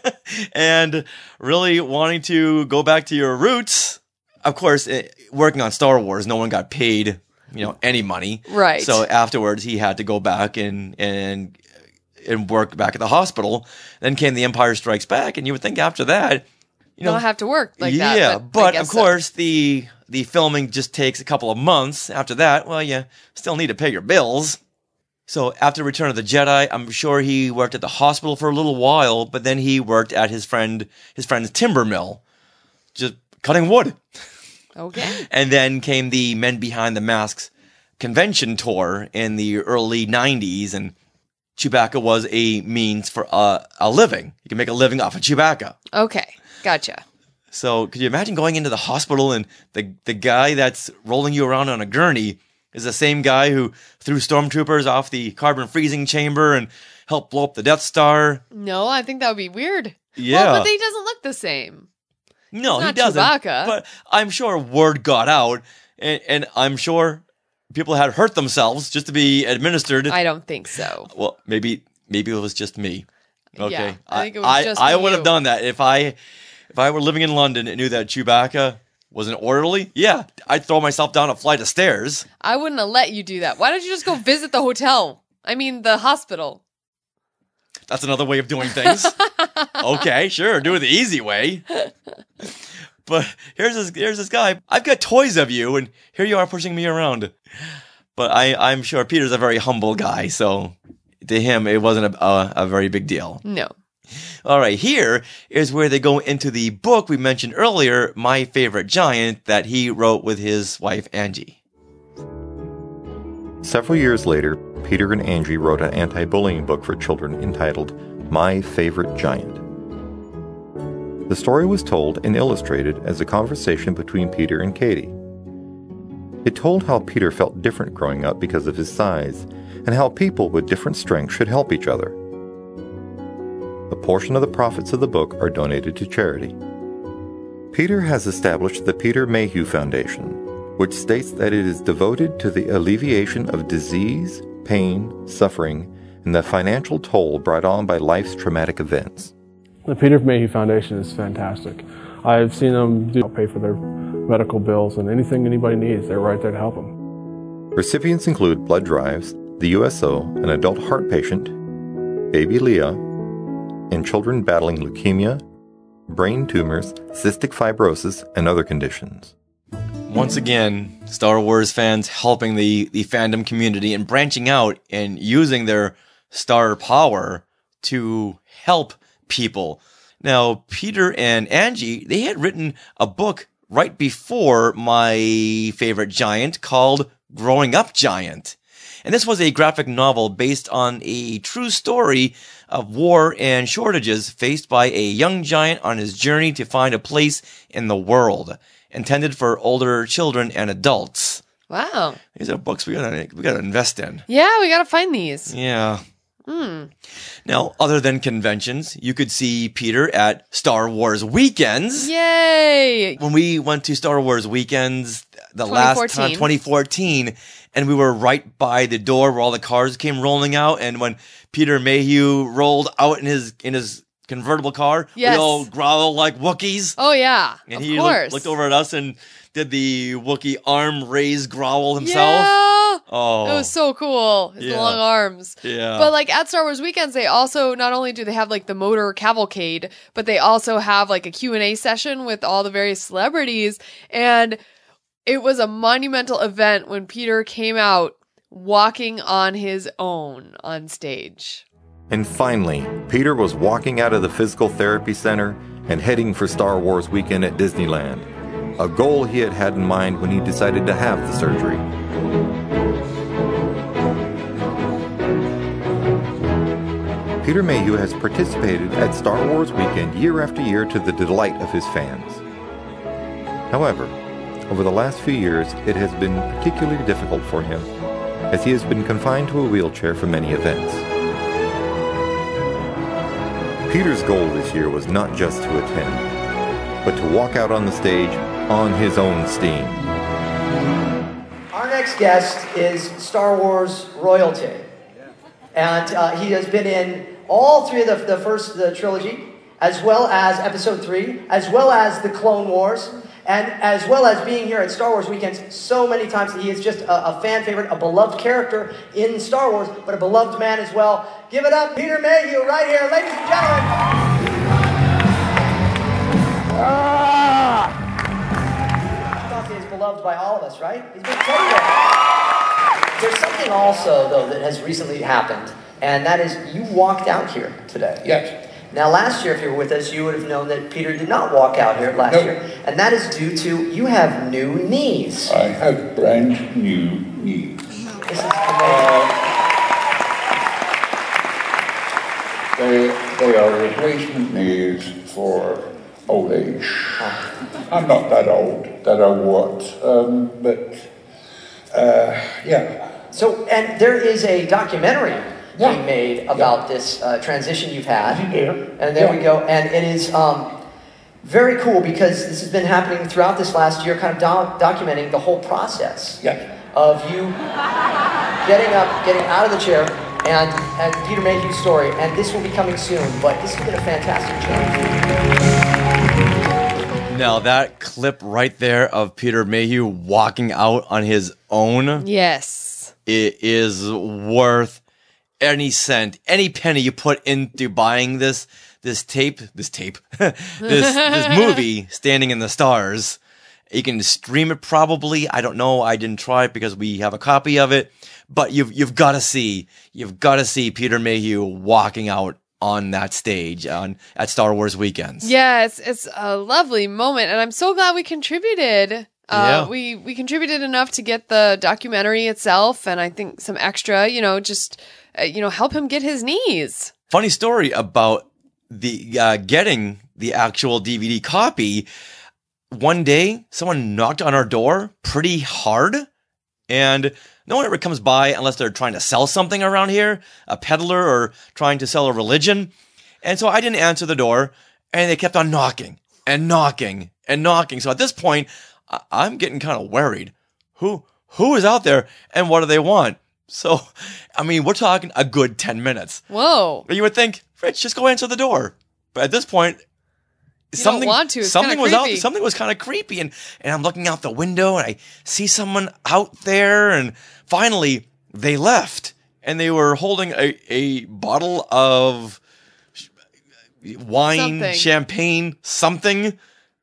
And really wanting to go back to your roots. Of course, working on Star Wars, no one got paid, any money. Right. So afterwards, he had to go back and work back at the hospital. Then came The Empire Strikes Back, and you would think after that, you don't have to work like that. Yeah, but of course, the filming just takes a couple of months. After that, well, you still need to pay your bills. So after Return of the Jedi, I'm sure he worked at the hospital for a little while, but then he worked at his friend's timber mill, just cutting wood. Okay. And then came the Men Behind the Masks convention tour in the early 90s, and Chewbacca was a means for a living. You can make a living off of Chewbacca. Okay, gotcha. So could you imagine going into the hospital and the guy that's rolling you around on a gurney is the same guy who threw stormtroopers off the carbon freezing chamber and helped blow up the Death Star? No, I think that would be weird. Yeah. Well, but he doesn't look the same. No, He's he not doesn't. Chewbacca. But I'm sure word got out, and I'm sure people had hurt themselves just to be administered. I don't think so. Well, maybe it was just me. Okay, Yeah, I think it was just I would have you. done that if I were living in London and knew that Chewbacca was an orderly. Yeah, I'd throw myself down a flight of stairs. I wouldn't have let you do that. Why don't you just go visit the hotel? I mean, the hospital. That's another way of doing things. Okay, sure, do it the easy way. But here's this guy. I've got toys of you, and here you are pushing me around. But I'm sure Peter's a very humble guy, so to him it wasn't a very big deal. No. All right, here is where they go into the book we mentioned earlier, My Favorite Giant, that he wrote with his wife Angie. Several years later, Peter and Angie wrote an anti-bullying book for children entitled My Favorite Giant. The story was told and illustrated as a conversation between Peter and Katie. It told how Peter felt different growing up because of his size, and how people with different strengths should help each other. A portion of the profits of the book are donated to charity. Peter has established the Peter Mayhew Foundation, which states that it is devoted to the alleviation of disease, pain, suffering, and the financial toll brought on by life's traumatic events. The Peter Mayhew Foundation is fantastic. I've seen them pay for their medical bills, and anything anybody needs, they're right there to help them. Recipients include blood drives, the USO, an adult heart patient, baby Leah, and children battling leukemia, brain tumors, cystic fibrosis, and other conditions. Once again, Star Wars fans helping the fandom community and branching out and using their star power to help people. Now, Peter and Angie, they had written a book right before My Favorite Giant called Growing Up Giant. And this was a graphic novel based on a true story of war and shortages faced by a young giant on his journey to find a place in the world, intended for older children and adults. Wow. These are books we gotta invest in. Yeah, we gotta find these. Yeah. Now, other than conventions, you could see Peter at Star Wars weekends. Yay! When we went to Star Wars weekends the last time, 2014, and we were right by the door where all the cars came rolling out, and when Peter Mayhew rolled out in his convertible car, yes, we all growled like Wookiees. Oh yeah, and of he course. Looked over at us and did the Wookiee arm raise growl himself. Yeah. Oh, it was so cool. His long arms. Yeah. But like at Star Wars weekends, they also, not only do they have like the motor cavalcade, but they also have like a Q&A session with all the various celebrities. And it was a monumental event when Peter came out walking on his own on stage. And finally, Peter was walking out of the physical therapy center and heading for Star Wars weekend at Disneyland, a goal he had in mind when he decided to have the surgery. Peter Mayhew has participated at Star Wars weekend year after year to the delight of his fans. However, over the last few years, it has been particularly difficult for him, as he has been confined to a wheelchair for many events. Peter's goal this year was not just to attend, but to walk out on the stage on his own steam. Our next guest is Star Wars royalty. And he has been in all three of the trilogy, as well as Episode 3, as well as the Clone Wars, and as well as being here at Star Wars Weekends so many times. He is just a fan favorite, a beloved character in Star Wars, but a beloved man as well. Give it up, Peter Mayhew, right here, ladies and gentlemen. He is beloved by all of us, right? He's been teddy bear. There's something also, though, that has recently happened, and that is you walked out here today. Yes. Now, last year, if you were with us, you would have known that Peter did not walk out here last year, and that is due to you have new knees. I have brand new knees. This is amazing. They are replacement knees for old age. I'm not that old that I was, but yeah. So, and there is a documentary being made about this transition you've had. And there we go. And it is very cool because this has been happening throughout this last year, kind of documenting the whole process of you getting up, getting out of the chair, and Peter Mayhew's story. And this will be coming soon, but this has been a fantastic journey. Now, that clip right there of Peter Mayhew walking out on his own. Yes. It is worth any cent, any penny you put into buying this movie, Standing in the Stars. You can stream it probably. I don't know. I didn't try it because we have a copy of it. But you've got to see Peter Mayhew walking out on that stage at Star Wars Weekends. Yeah, it's a lovely moment, and I'm so glad we contributed. We contributed enough to get the documentary itself, and I think some extra, help him get his knees. Funny story about the getting the actual DVD copy. One day, someone knocked on our door pretty hard, and no one ever comes by unless they're trying to sell something around here, a peddler or trying to sell a religion. And so I didn't answer the door, and they kept on knocking and knocking and knocking. So at this point, I'm getting kind of worried. Who is out there, and what do they want? So, I mean, we're talking a good 10 minutes. Whoa. You would think, Rich, just go answer the door. But at this point, something was kind of creepy, and I'm looking out the window, and I see someone out there, and finally they left, and they were holding a bottle of wine, champagne, something,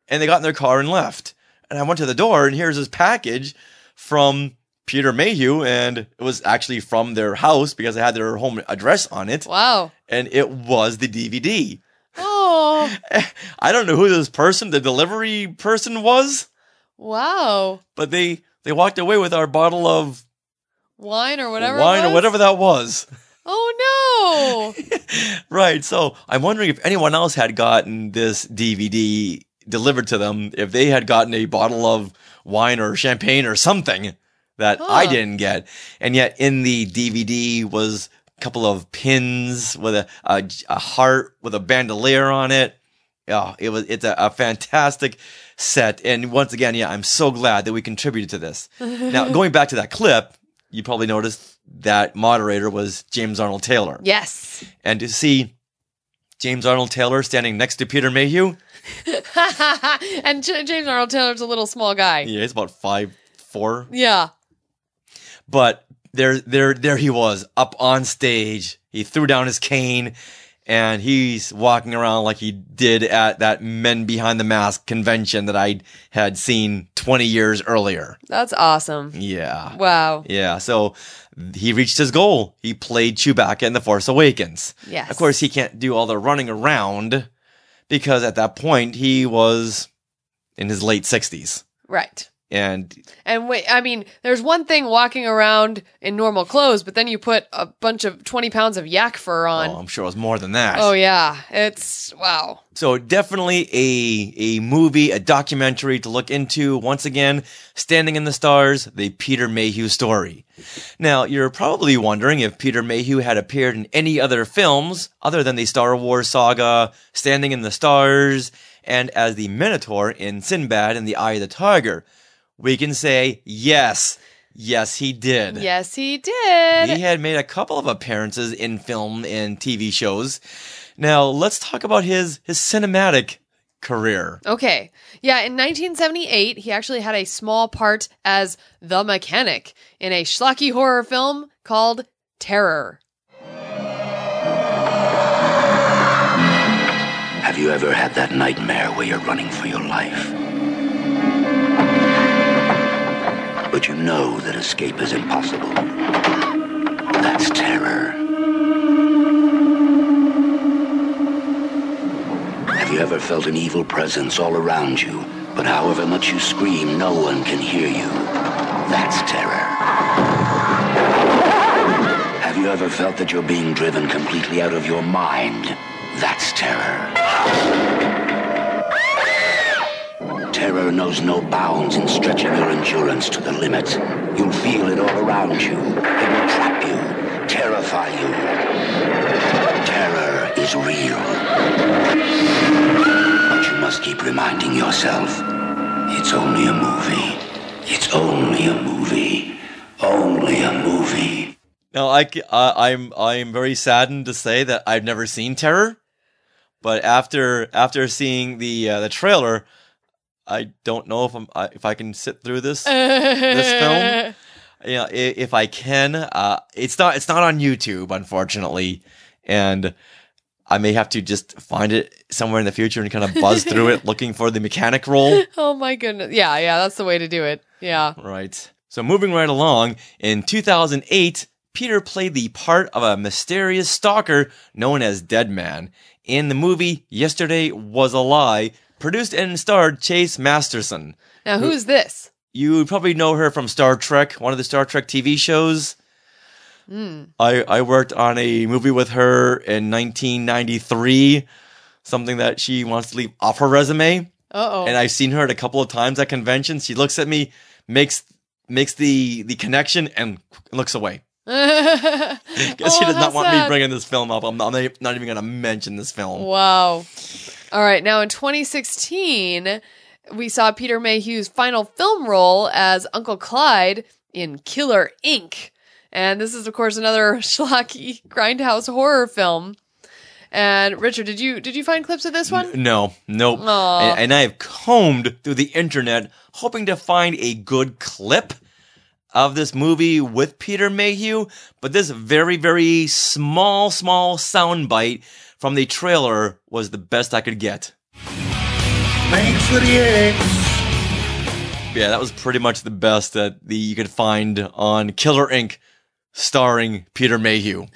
and they got in their car and left. And I went to the door, and here's this package from Peter Mayhew, and it was actually from their house because they had their home address on it. Wow. And it was the DVD. Oh. I don't know who this person, the delivery person, was. Wow. But they walked away with our bottle of wine or whatever that was. Oh, no. Right. So I'm wondering if anyone else had gotten this DVD delivered to them, if they had gotten a bottle of wine or champagne or something that I didn't get. And yet in the DVD was a couple of pins with a heart with a bandolier on it. Yeah, it's a fantastic set. And once again, I'm so glad that we contributed to this. Now, going back to that clip, you probably noticed that moderator was James Arnold Taylor. Yes. And to see James Arnold Taylor standing next to Peter Mayhew. And James Arnold Taylor's a little small guy. Yeah, he's about 5'4". Yeah. But there he was up on stage. He threw down his cane and he's walking around like he did at that Men Behind the Mask convention that I had seen 20 years earlier. That's awesome. Yeah. Wow. Yeah. So he reached his goal. He played Chewbacca in The Force Awakens. Yes. Of course, he can't do all the running around because at that point he was in his late 60s. Right. And wait, I mean, there's one thing walking around in normal clothes, but then you put a bunch of 20 pounds of yak fur on. Oh, I'm sure it was more than that. Oh, yeah. It's, wow. So definitely a movie, a documentary to look into. Once again, Standing in the Stars, the Peter Mayhew story. Now, you're probably wondering if Peter Mayhew had appeared in any other films other than the Star Wars saga, Standing in the Stars, and as the Minotaur in Sinbad and the Eye of the Tiger. We can say yes. Yes, he did. Yes, he did. He had made a couple of appearances in film and TV shows. Now, let's talk about his cinematic career. Okay. Yeah, in 1978, he actually had a small part as the mechanic in a schlocky horror film called Terror. Have you ever had that nightmare where you're running for your life? But you know that escape is impossible. That's terror. Have you ever felt an evil presence all around you, but however much you scream, no one can hear you? That's terror. Have you ever felt that you're being driven completely out of your mind? That's terror. Terror knows no bounds in stretching your endurance to the limit. You'll feel it all around you. It will trap you, terrify you. Terror is real. But you must keep reminding yourself, it's only a movie. It's only a movie. Only a movie. Now, I'm very saddened to say that I've never seen Terror, but after seeing the trailer, I don't know if I can sit through this film. Yeah, if I can, it's not on YouTube, unfortunately, and I may have to just find it somewhere in the future and kind of buzz through it, looking for the mechanic role. Oh my goodness! Yeah, that's the way to do it. Yeah. Right. So moving right along, in 2008, Peter played the part of a mysterious stalker known as Deadman in the movie Yesterday Was a Lie, produced and starred Chase Masterson. Now, who's this? You would probably know her from Star Trek, one of the Star Trek TV shows. I worked on a movie with her in 1993, something that she wants to leave off her resume. Uh-oh. And I've seen her at a couple of times at conventions. She looks at me, makes the connection, and looks away. Because she does not want me bringing this film up. I'm not even going to mention this film. Wow. All right. Now, in 2016, we saw Peter Mayhew's final film role as Uncle Clyde in Killer Inc. And this is, of course, another schlocky grindhouse horror film. And Richard, did you find clips of this one? No, nope. And I have combed through the internet hoping to find a good clip of this movie with Peter Mayhew, but this very, very small soundbite from the trailer was the best I could get. Thanks for the eggs. Yeah, that was pretty much the best that you could find on Killer Inc., starring Peter Mayhew.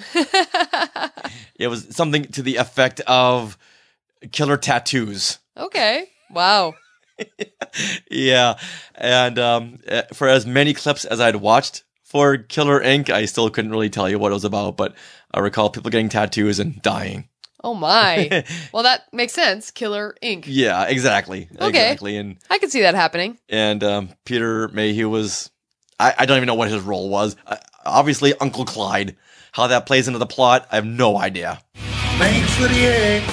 It was something to the effect of killer tattoos. Okay. Wow. Yeah. And for as many clips as I'd watched for Killer Inc., I still couldn't really tell you what it was about, but I recall people getting tattoos and dying. Oh my. Well, that makes sense. Killer Inc. Yeah, exactly. Okay. Exactly. And I could see that happening. And Peter Mayhew was, I don't even know what his role was. Obviously, Uncle Clyde. How that plays into the plot, I have no idea. Thanks for the eggs.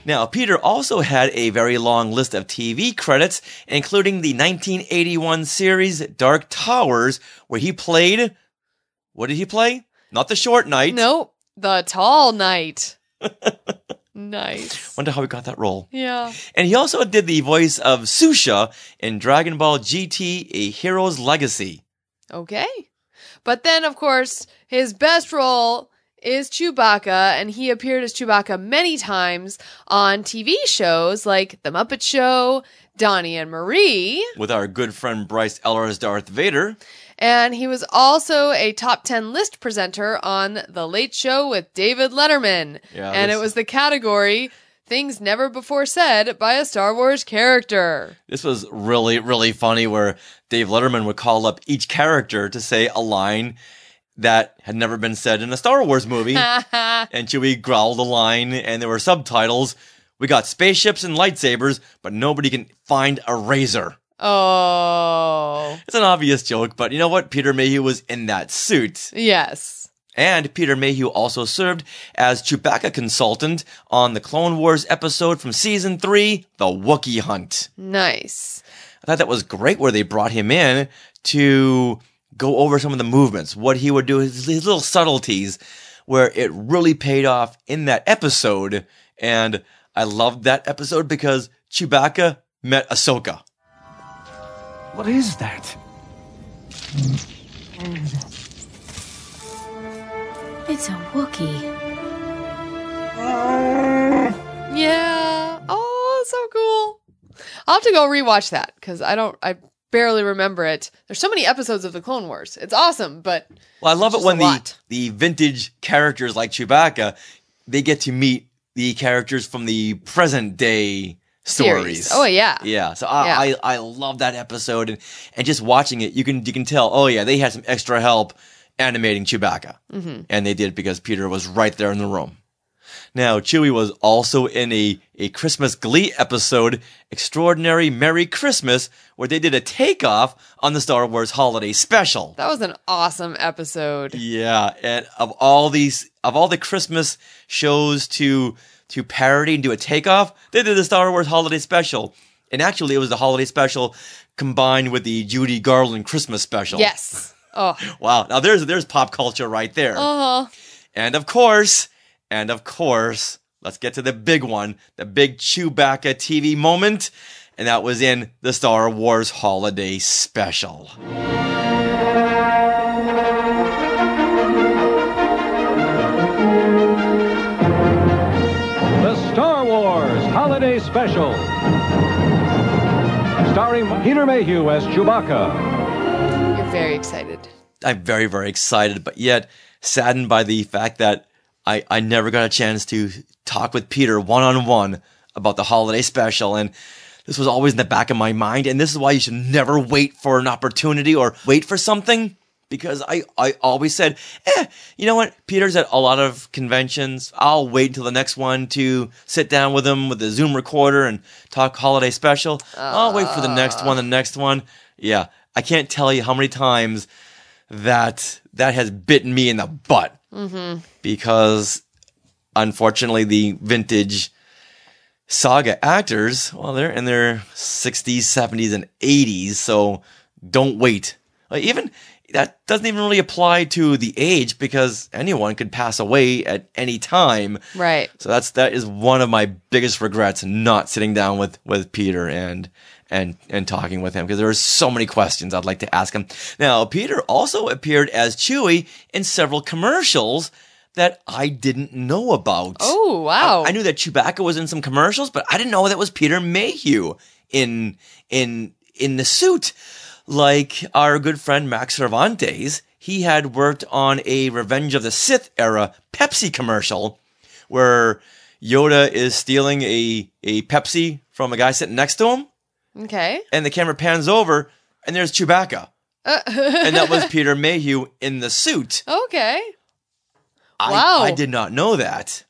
Now, Peter also had a very long list of TV credits, including the 1981 series Dark Towers, where he played, what did he play? Not the Short Knight. Nope, the Tall Knight. Nice. Wonder how he got that role. Yeah. And he also did the voice of Susha in Dragon Ball GT: A Hero's Legacy. Okay. But then, of course, his best role is Chewbacca, and he appeared as Chewbacca many times on TV shows like The Muppet Show, Donnie and Marie. With our good friend Bryce Eller as Darth Vader. And he was also a top 10 list presenter on The Late Show with David Letterman. Yeah, and it was the category things never before said by a Star Wars character. This was really, really funny where Dave Letterman would call up each character to say a line that had never been said in a Star Wars movie. And Chewie growled a line, and there were subtitles. We got spaceships and lightsabers, but nobody can find a razor. Oh. It's an obvious joke, but you know what? Peter Mayhew was in that suit. Yes. And Peter Mayhew also served as Chewbacca consultant on the Clone Wars episode from Season 3, The Wookiee Hunt. Nice. I thought that was great where they brought him in to go over some of the movements, what he would do, his little subtleties, where it really paid off in that episode. And I loved that episode because Chewbacca met Ahsoka. What is that? It's a Wookiee. Yeah. Oh, so cool. I'll have to go rewatch that because I barely remember it. There's so many episodes of the Clone Wars. It's awesome, but well, I love it when the vintage characters like Chewbacca, they get to meet the characters from the present day stories. Oh yeah. Yeah. So I love that episode and just watching it, you can tell, oh yeah, they had some extra help animating Chewbacca. Mm-hmm. And they did because Peter was right there in the room. Now, Chewie was also in a Christmas Glee episode, Extraordinary Merry Christmas, where they did a takeoff on the Star Wars Holiday Special. That was an awesome episode. Yeah, and of all the Christmas shows to parody and do a takeoff, they did the Star Wars Holiday Special. And actually, it was the Holiday Special combined with the Judy Garland Christmas Special. Yes. Oh. Wow. Now, there's pop culture right there. Uh-huh. And of course, let's get to the big one, the big Chewbacca TV moment, and that was in the Star Wars Holiday Special. The Star Wars Holiday Special, starring Peter Mayhew as Chewbacca. You're very excited. I'm very, very excited, but yet saddened by the fact that I never got a chance to talk with Peter one-on-one about the holiday special, and this was always in the back of my mind, and this is why you should never wait for an opportunity or wait for something, because I always said, you know what, Peter's at a lot of conventions, I'll wait until the next one to sit down with him with the Zoom recorder and talk holiday special. I'll wait for the next one. Yeah, I can't tell you how many times that has bitten me in the butt. Mm-hmm. Because, unfortunately, the vintage saga actors, well, they're in their 60s, 70s, and 80s, so don't wait. Even that doesn't even really apply to the age, because anyone could pass away at any time. Right. So that is one of my biggest regrets, not sitting down with Peter and talking with him, because there are so many questions I'd like to ask him. Now, Peter also appeared as Chewie in several commercials that I didn't know about. Oh, wow. I knew that Chewbacca was in some commercials, but I didn't know that was Peter Mayhew in the suit. Like our good friend Max Cervantes, he had worked on a Revenge of the Sith era Pepsi commercial where Yoda is stealing a Pepsi from a guy sitting next to him. Okay. And the camera pans over, and there's Chewbacca. And that was Peter Mayhew in the suit. Okay. Wow. I did not know that.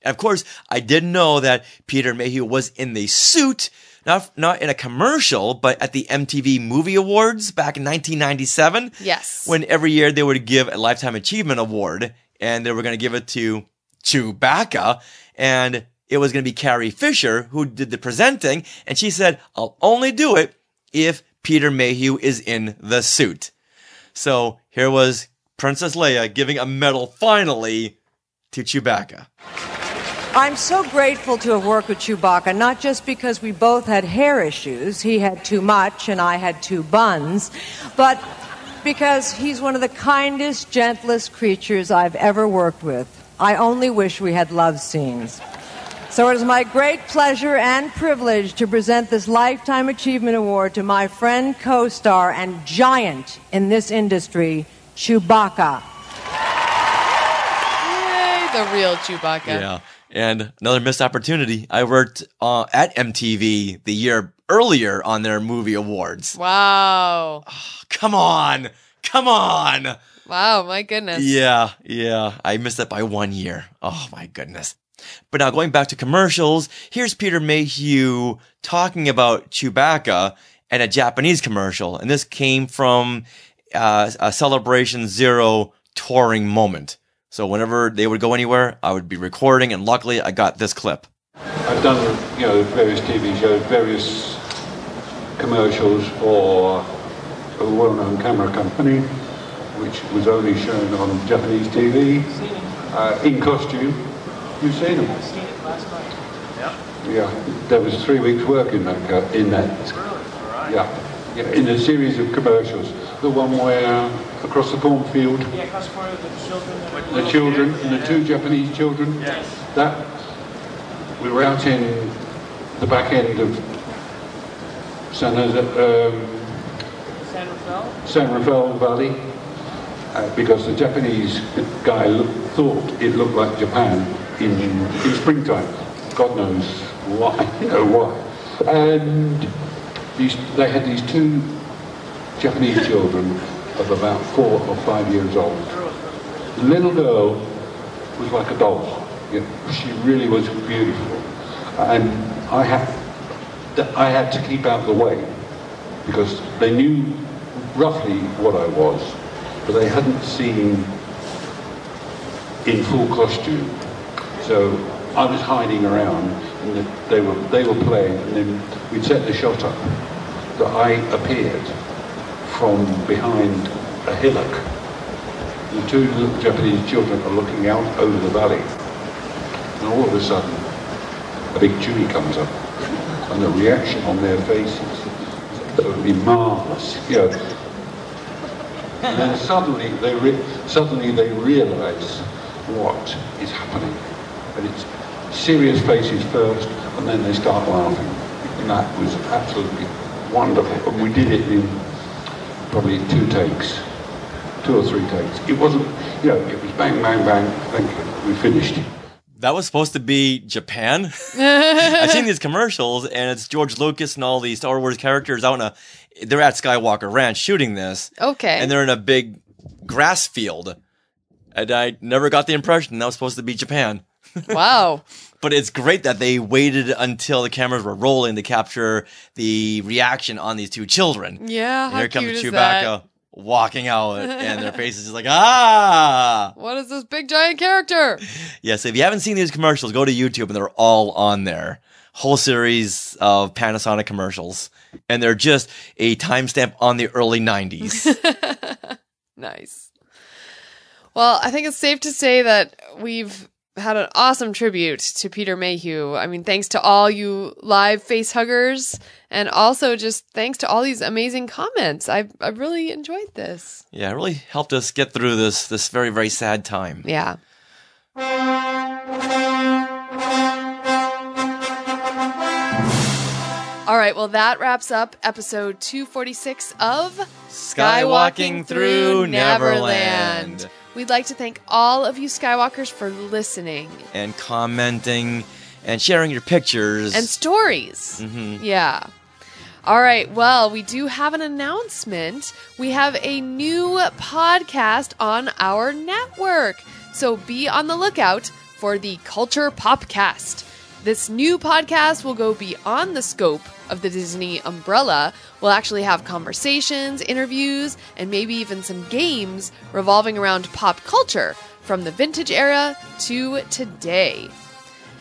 And of course, I did know that Peter Mayhew was in the suit, not in a commercial, but at the MTV Movie Awards back in 1997. Yes. When every year they would give a Lifetime Achievement Award, and they were going to give it to Chewbacca, and it was going to be Carrie Fisher who did the presenting, and she said, I'll only do it if Peter Mayhew is in the suit. So here was Princess Leia giving a medal finally to Chewbacca. I'm so grateful to have worked with Chewbacca, not just because we both had hair issues, he had too much and I had two buns, but because he's one of the kindest, gentlest creatures I've ever worked with. I only wish we had love scenes. So it is my great pleasure and privilege to present this Lifetime Achievement Award to my friend, co-star, and giant in this industry, Chewbacca. Yay, the real Chewbacca. Yeah. And another missed opportunity. I worked at MTV the year earlier on their movie awards. Wow. Come on. Wow, my goodness. Yeah. I missed it by 1 year. Oh, my goodness. But now going back to commercials, here's Peter Mayhew talking about Chewbacca and a Japanese commercial. And this came from a Celebration Zero touring moment. So whenever they would go anywhere, I would be recording, and luckily I got this clip. I've done, various TV shows, various commercials for a well-known camera company, which was only shown on Japanese TV, in costume. You've seen them? I've seen it last night. Yeah, there was 3 weeks work in that. Yeah, in a series of commercials. The one where across the cornfield, the children and the 2 Japanese children. Yes. That we were out in the back end of San Rafael Valley because the Japanese guy thought it looked like Japan in springtime. God knows why, why. And they had these 2 Japanese children of about 4 or 5 years old. The little girl was like a doll. She really was beautiful. And I had to keep out of the way because they knew roughly what I was, but they hadn't seen in full costume. So I was hiding around, and they were playing, and then we'd set the shot up that I appeared from behind a hillock. The 2 little Japanese children are looking out over the valley, and all of a sudden, a big Chewie comes up, and the reaction on their faces would be marvelous, And then suddenly they realise what is happening, and it's serious faces first, and then they start laughing, and that was absolutely wonderful. And we did it in probably 2 takes, 2 or 3 takes. It wasn't, it was bang, bang, bang. Thank you. We finished. That was supposed to be Japan. I've seen these commercials, and it's George Lucas and all the Star Wars characters out they're at Skywalker Ranch shooting this. Okay. And they're in a big grass field. And I never got the impression that was supposed to be Japan. Wow. But it's great that they waited until the cameras were rolling to capture the reaction on these 2 children. Yeah, and how here comes cute is Chewbacca that? walking out, and their faces just like, ah! What is this big giant character? Yes, if you haven't seen these commercials, go to YouTube, and they're all on there. Whole series of Panasonic commercials. And they're just a timestamp on the early 90s. Nice. Well, I think it's safe to say that we've had an awesome tribute to Peter Mayhew. I mean, thanks to all you live face huggers, and also just thanks to all these amazing comments. I've really enjoyed this. Yeah, it really helped us get through this very, very sad time. Yeah. All right, well, that wraps up episode 246 of Skywalking Through Neverland. We'd like to thank all of you Skywalkers for listening. And commenting and sharing your pictures. And stories. Mm-hmm. Yeah. All right, well, we do have an announcement. We have a new podcast on our network. So be on the lookout for the Culture Popcast. This new podcast will go beyond the scope of the Disney umbrella. We'll actually have conversations, interviews, and maybe even some games revolving around pop culture from the vintage era to today.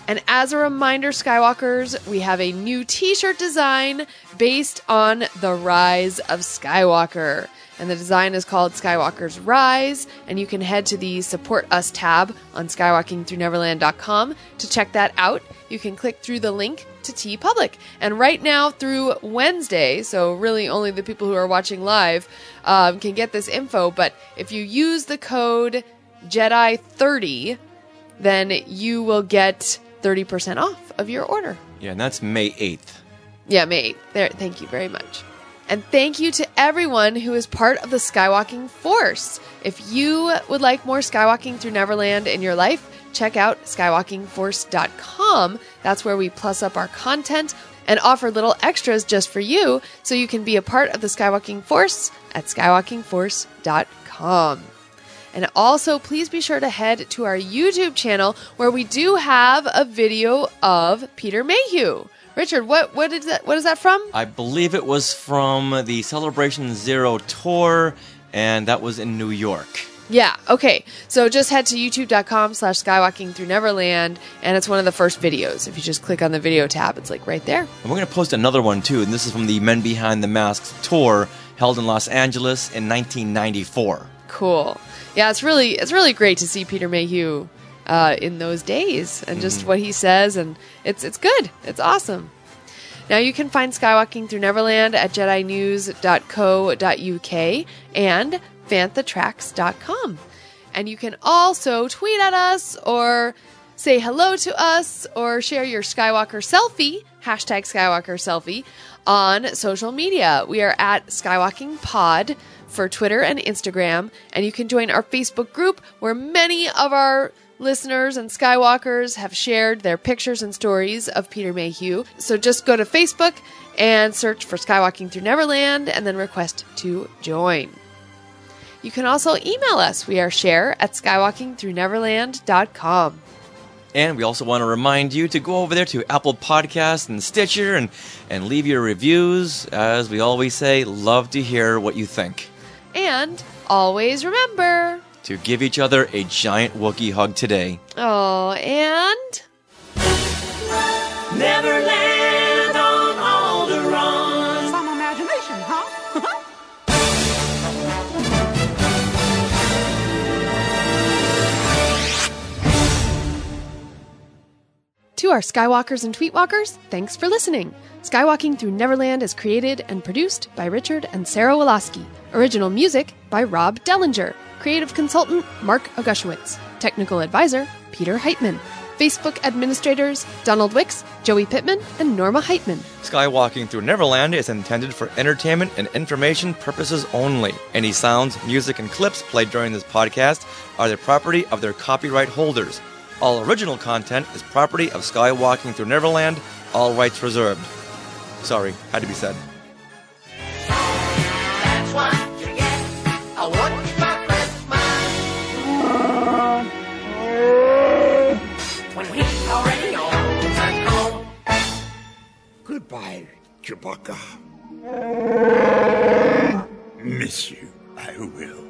And as a reminder, Skywalkers, we have a new t-shirt design based on the rise of Skywalker. And the design is called Skywalker's Rise, and you can head to the Support Us tab on skywalkingthroughneverland.com to check that out. You can click through the link to TeePublic. And right now through Wednesday, so really only the people who are watching live can get this info, but if you use the code JEDI30, then you will get 30% off of your order. Yeah, and that's May 8th. Yeah, May 8th. There, thank you very much. And thank you to everyone who is part of the Skywalking Force. If you would like more Skywalking Through Neverland in your life, check out skywalkingforce.com. That's where we plus up our content and offer little extras just for you, so you can be a part of the Skywalking Force at skywalkingforce.com. And also, please be sure to head to our YouTube channel, where we do have a video of Peter Mayhew. Richard, what is that from? I believe it was from the Celebration Zero tour, and that was in New York. Yeah, okay. So just head to youtube.com/skywalkingthroughneverland, and it's one of the first videos. If you just click on the video tab, it's like right there. And we're going to post another one too, and this is from the Men Behind the Masks tour held in Los Angeles in 1994. Cool. Yeah, it's really great to see Peter Mayhew in those days, and just what he says, and it's good. It's awesome. Now you can find Skywalking Through Neverland at jedinews.co.uk and fanthatracks.com. And you can also tweet at us, or say hello to us, or share your Skywalker selfie, #SkywalkerSelfie, on social media. We are at Skywalking Pod for Twitter and Instagram, and you can join our Facebook group, where many of our listeners and Skywalkers have shared their pictures and stories of Peter Mayhew. So just go to Facebook and search for Skywalking Through Neverland, and then request to join. You can also email us. We are share@skywalkingthroughneverland.com. And we also want to remind you to go over there to Apple Podcasts and Stitcher and leave your reviews. As we always say, love to hear what you think. And always remember to give each other a giant Wookiee hug today. Oh, and Neverland on Alderaan. Some imagination, huh? To our Skywalkers and Tweetwalkers, thanks for listening. Skywalking Through Neverland is created and produced by Richard and Sarah Woloski. Original music by Rob Dellinger. Creative consultant Mark Augushowitz. Technical advisor Peter Heitman. Facebook administrators Donald Wicks, Joey Pittman, and Norma Heitman. Skywalking Through Neverland is intended for entertainment and information purposes only. Any sounds, music, and clips played during this podcast are the property of their copyright holders. All original content is property of Skywalking Through Neverland, all rights reserved. Sorry, had to be said. That's what you get. I want for Christmas. When he already owns a home. Goodbye, Chewbacca. Miss you, I will.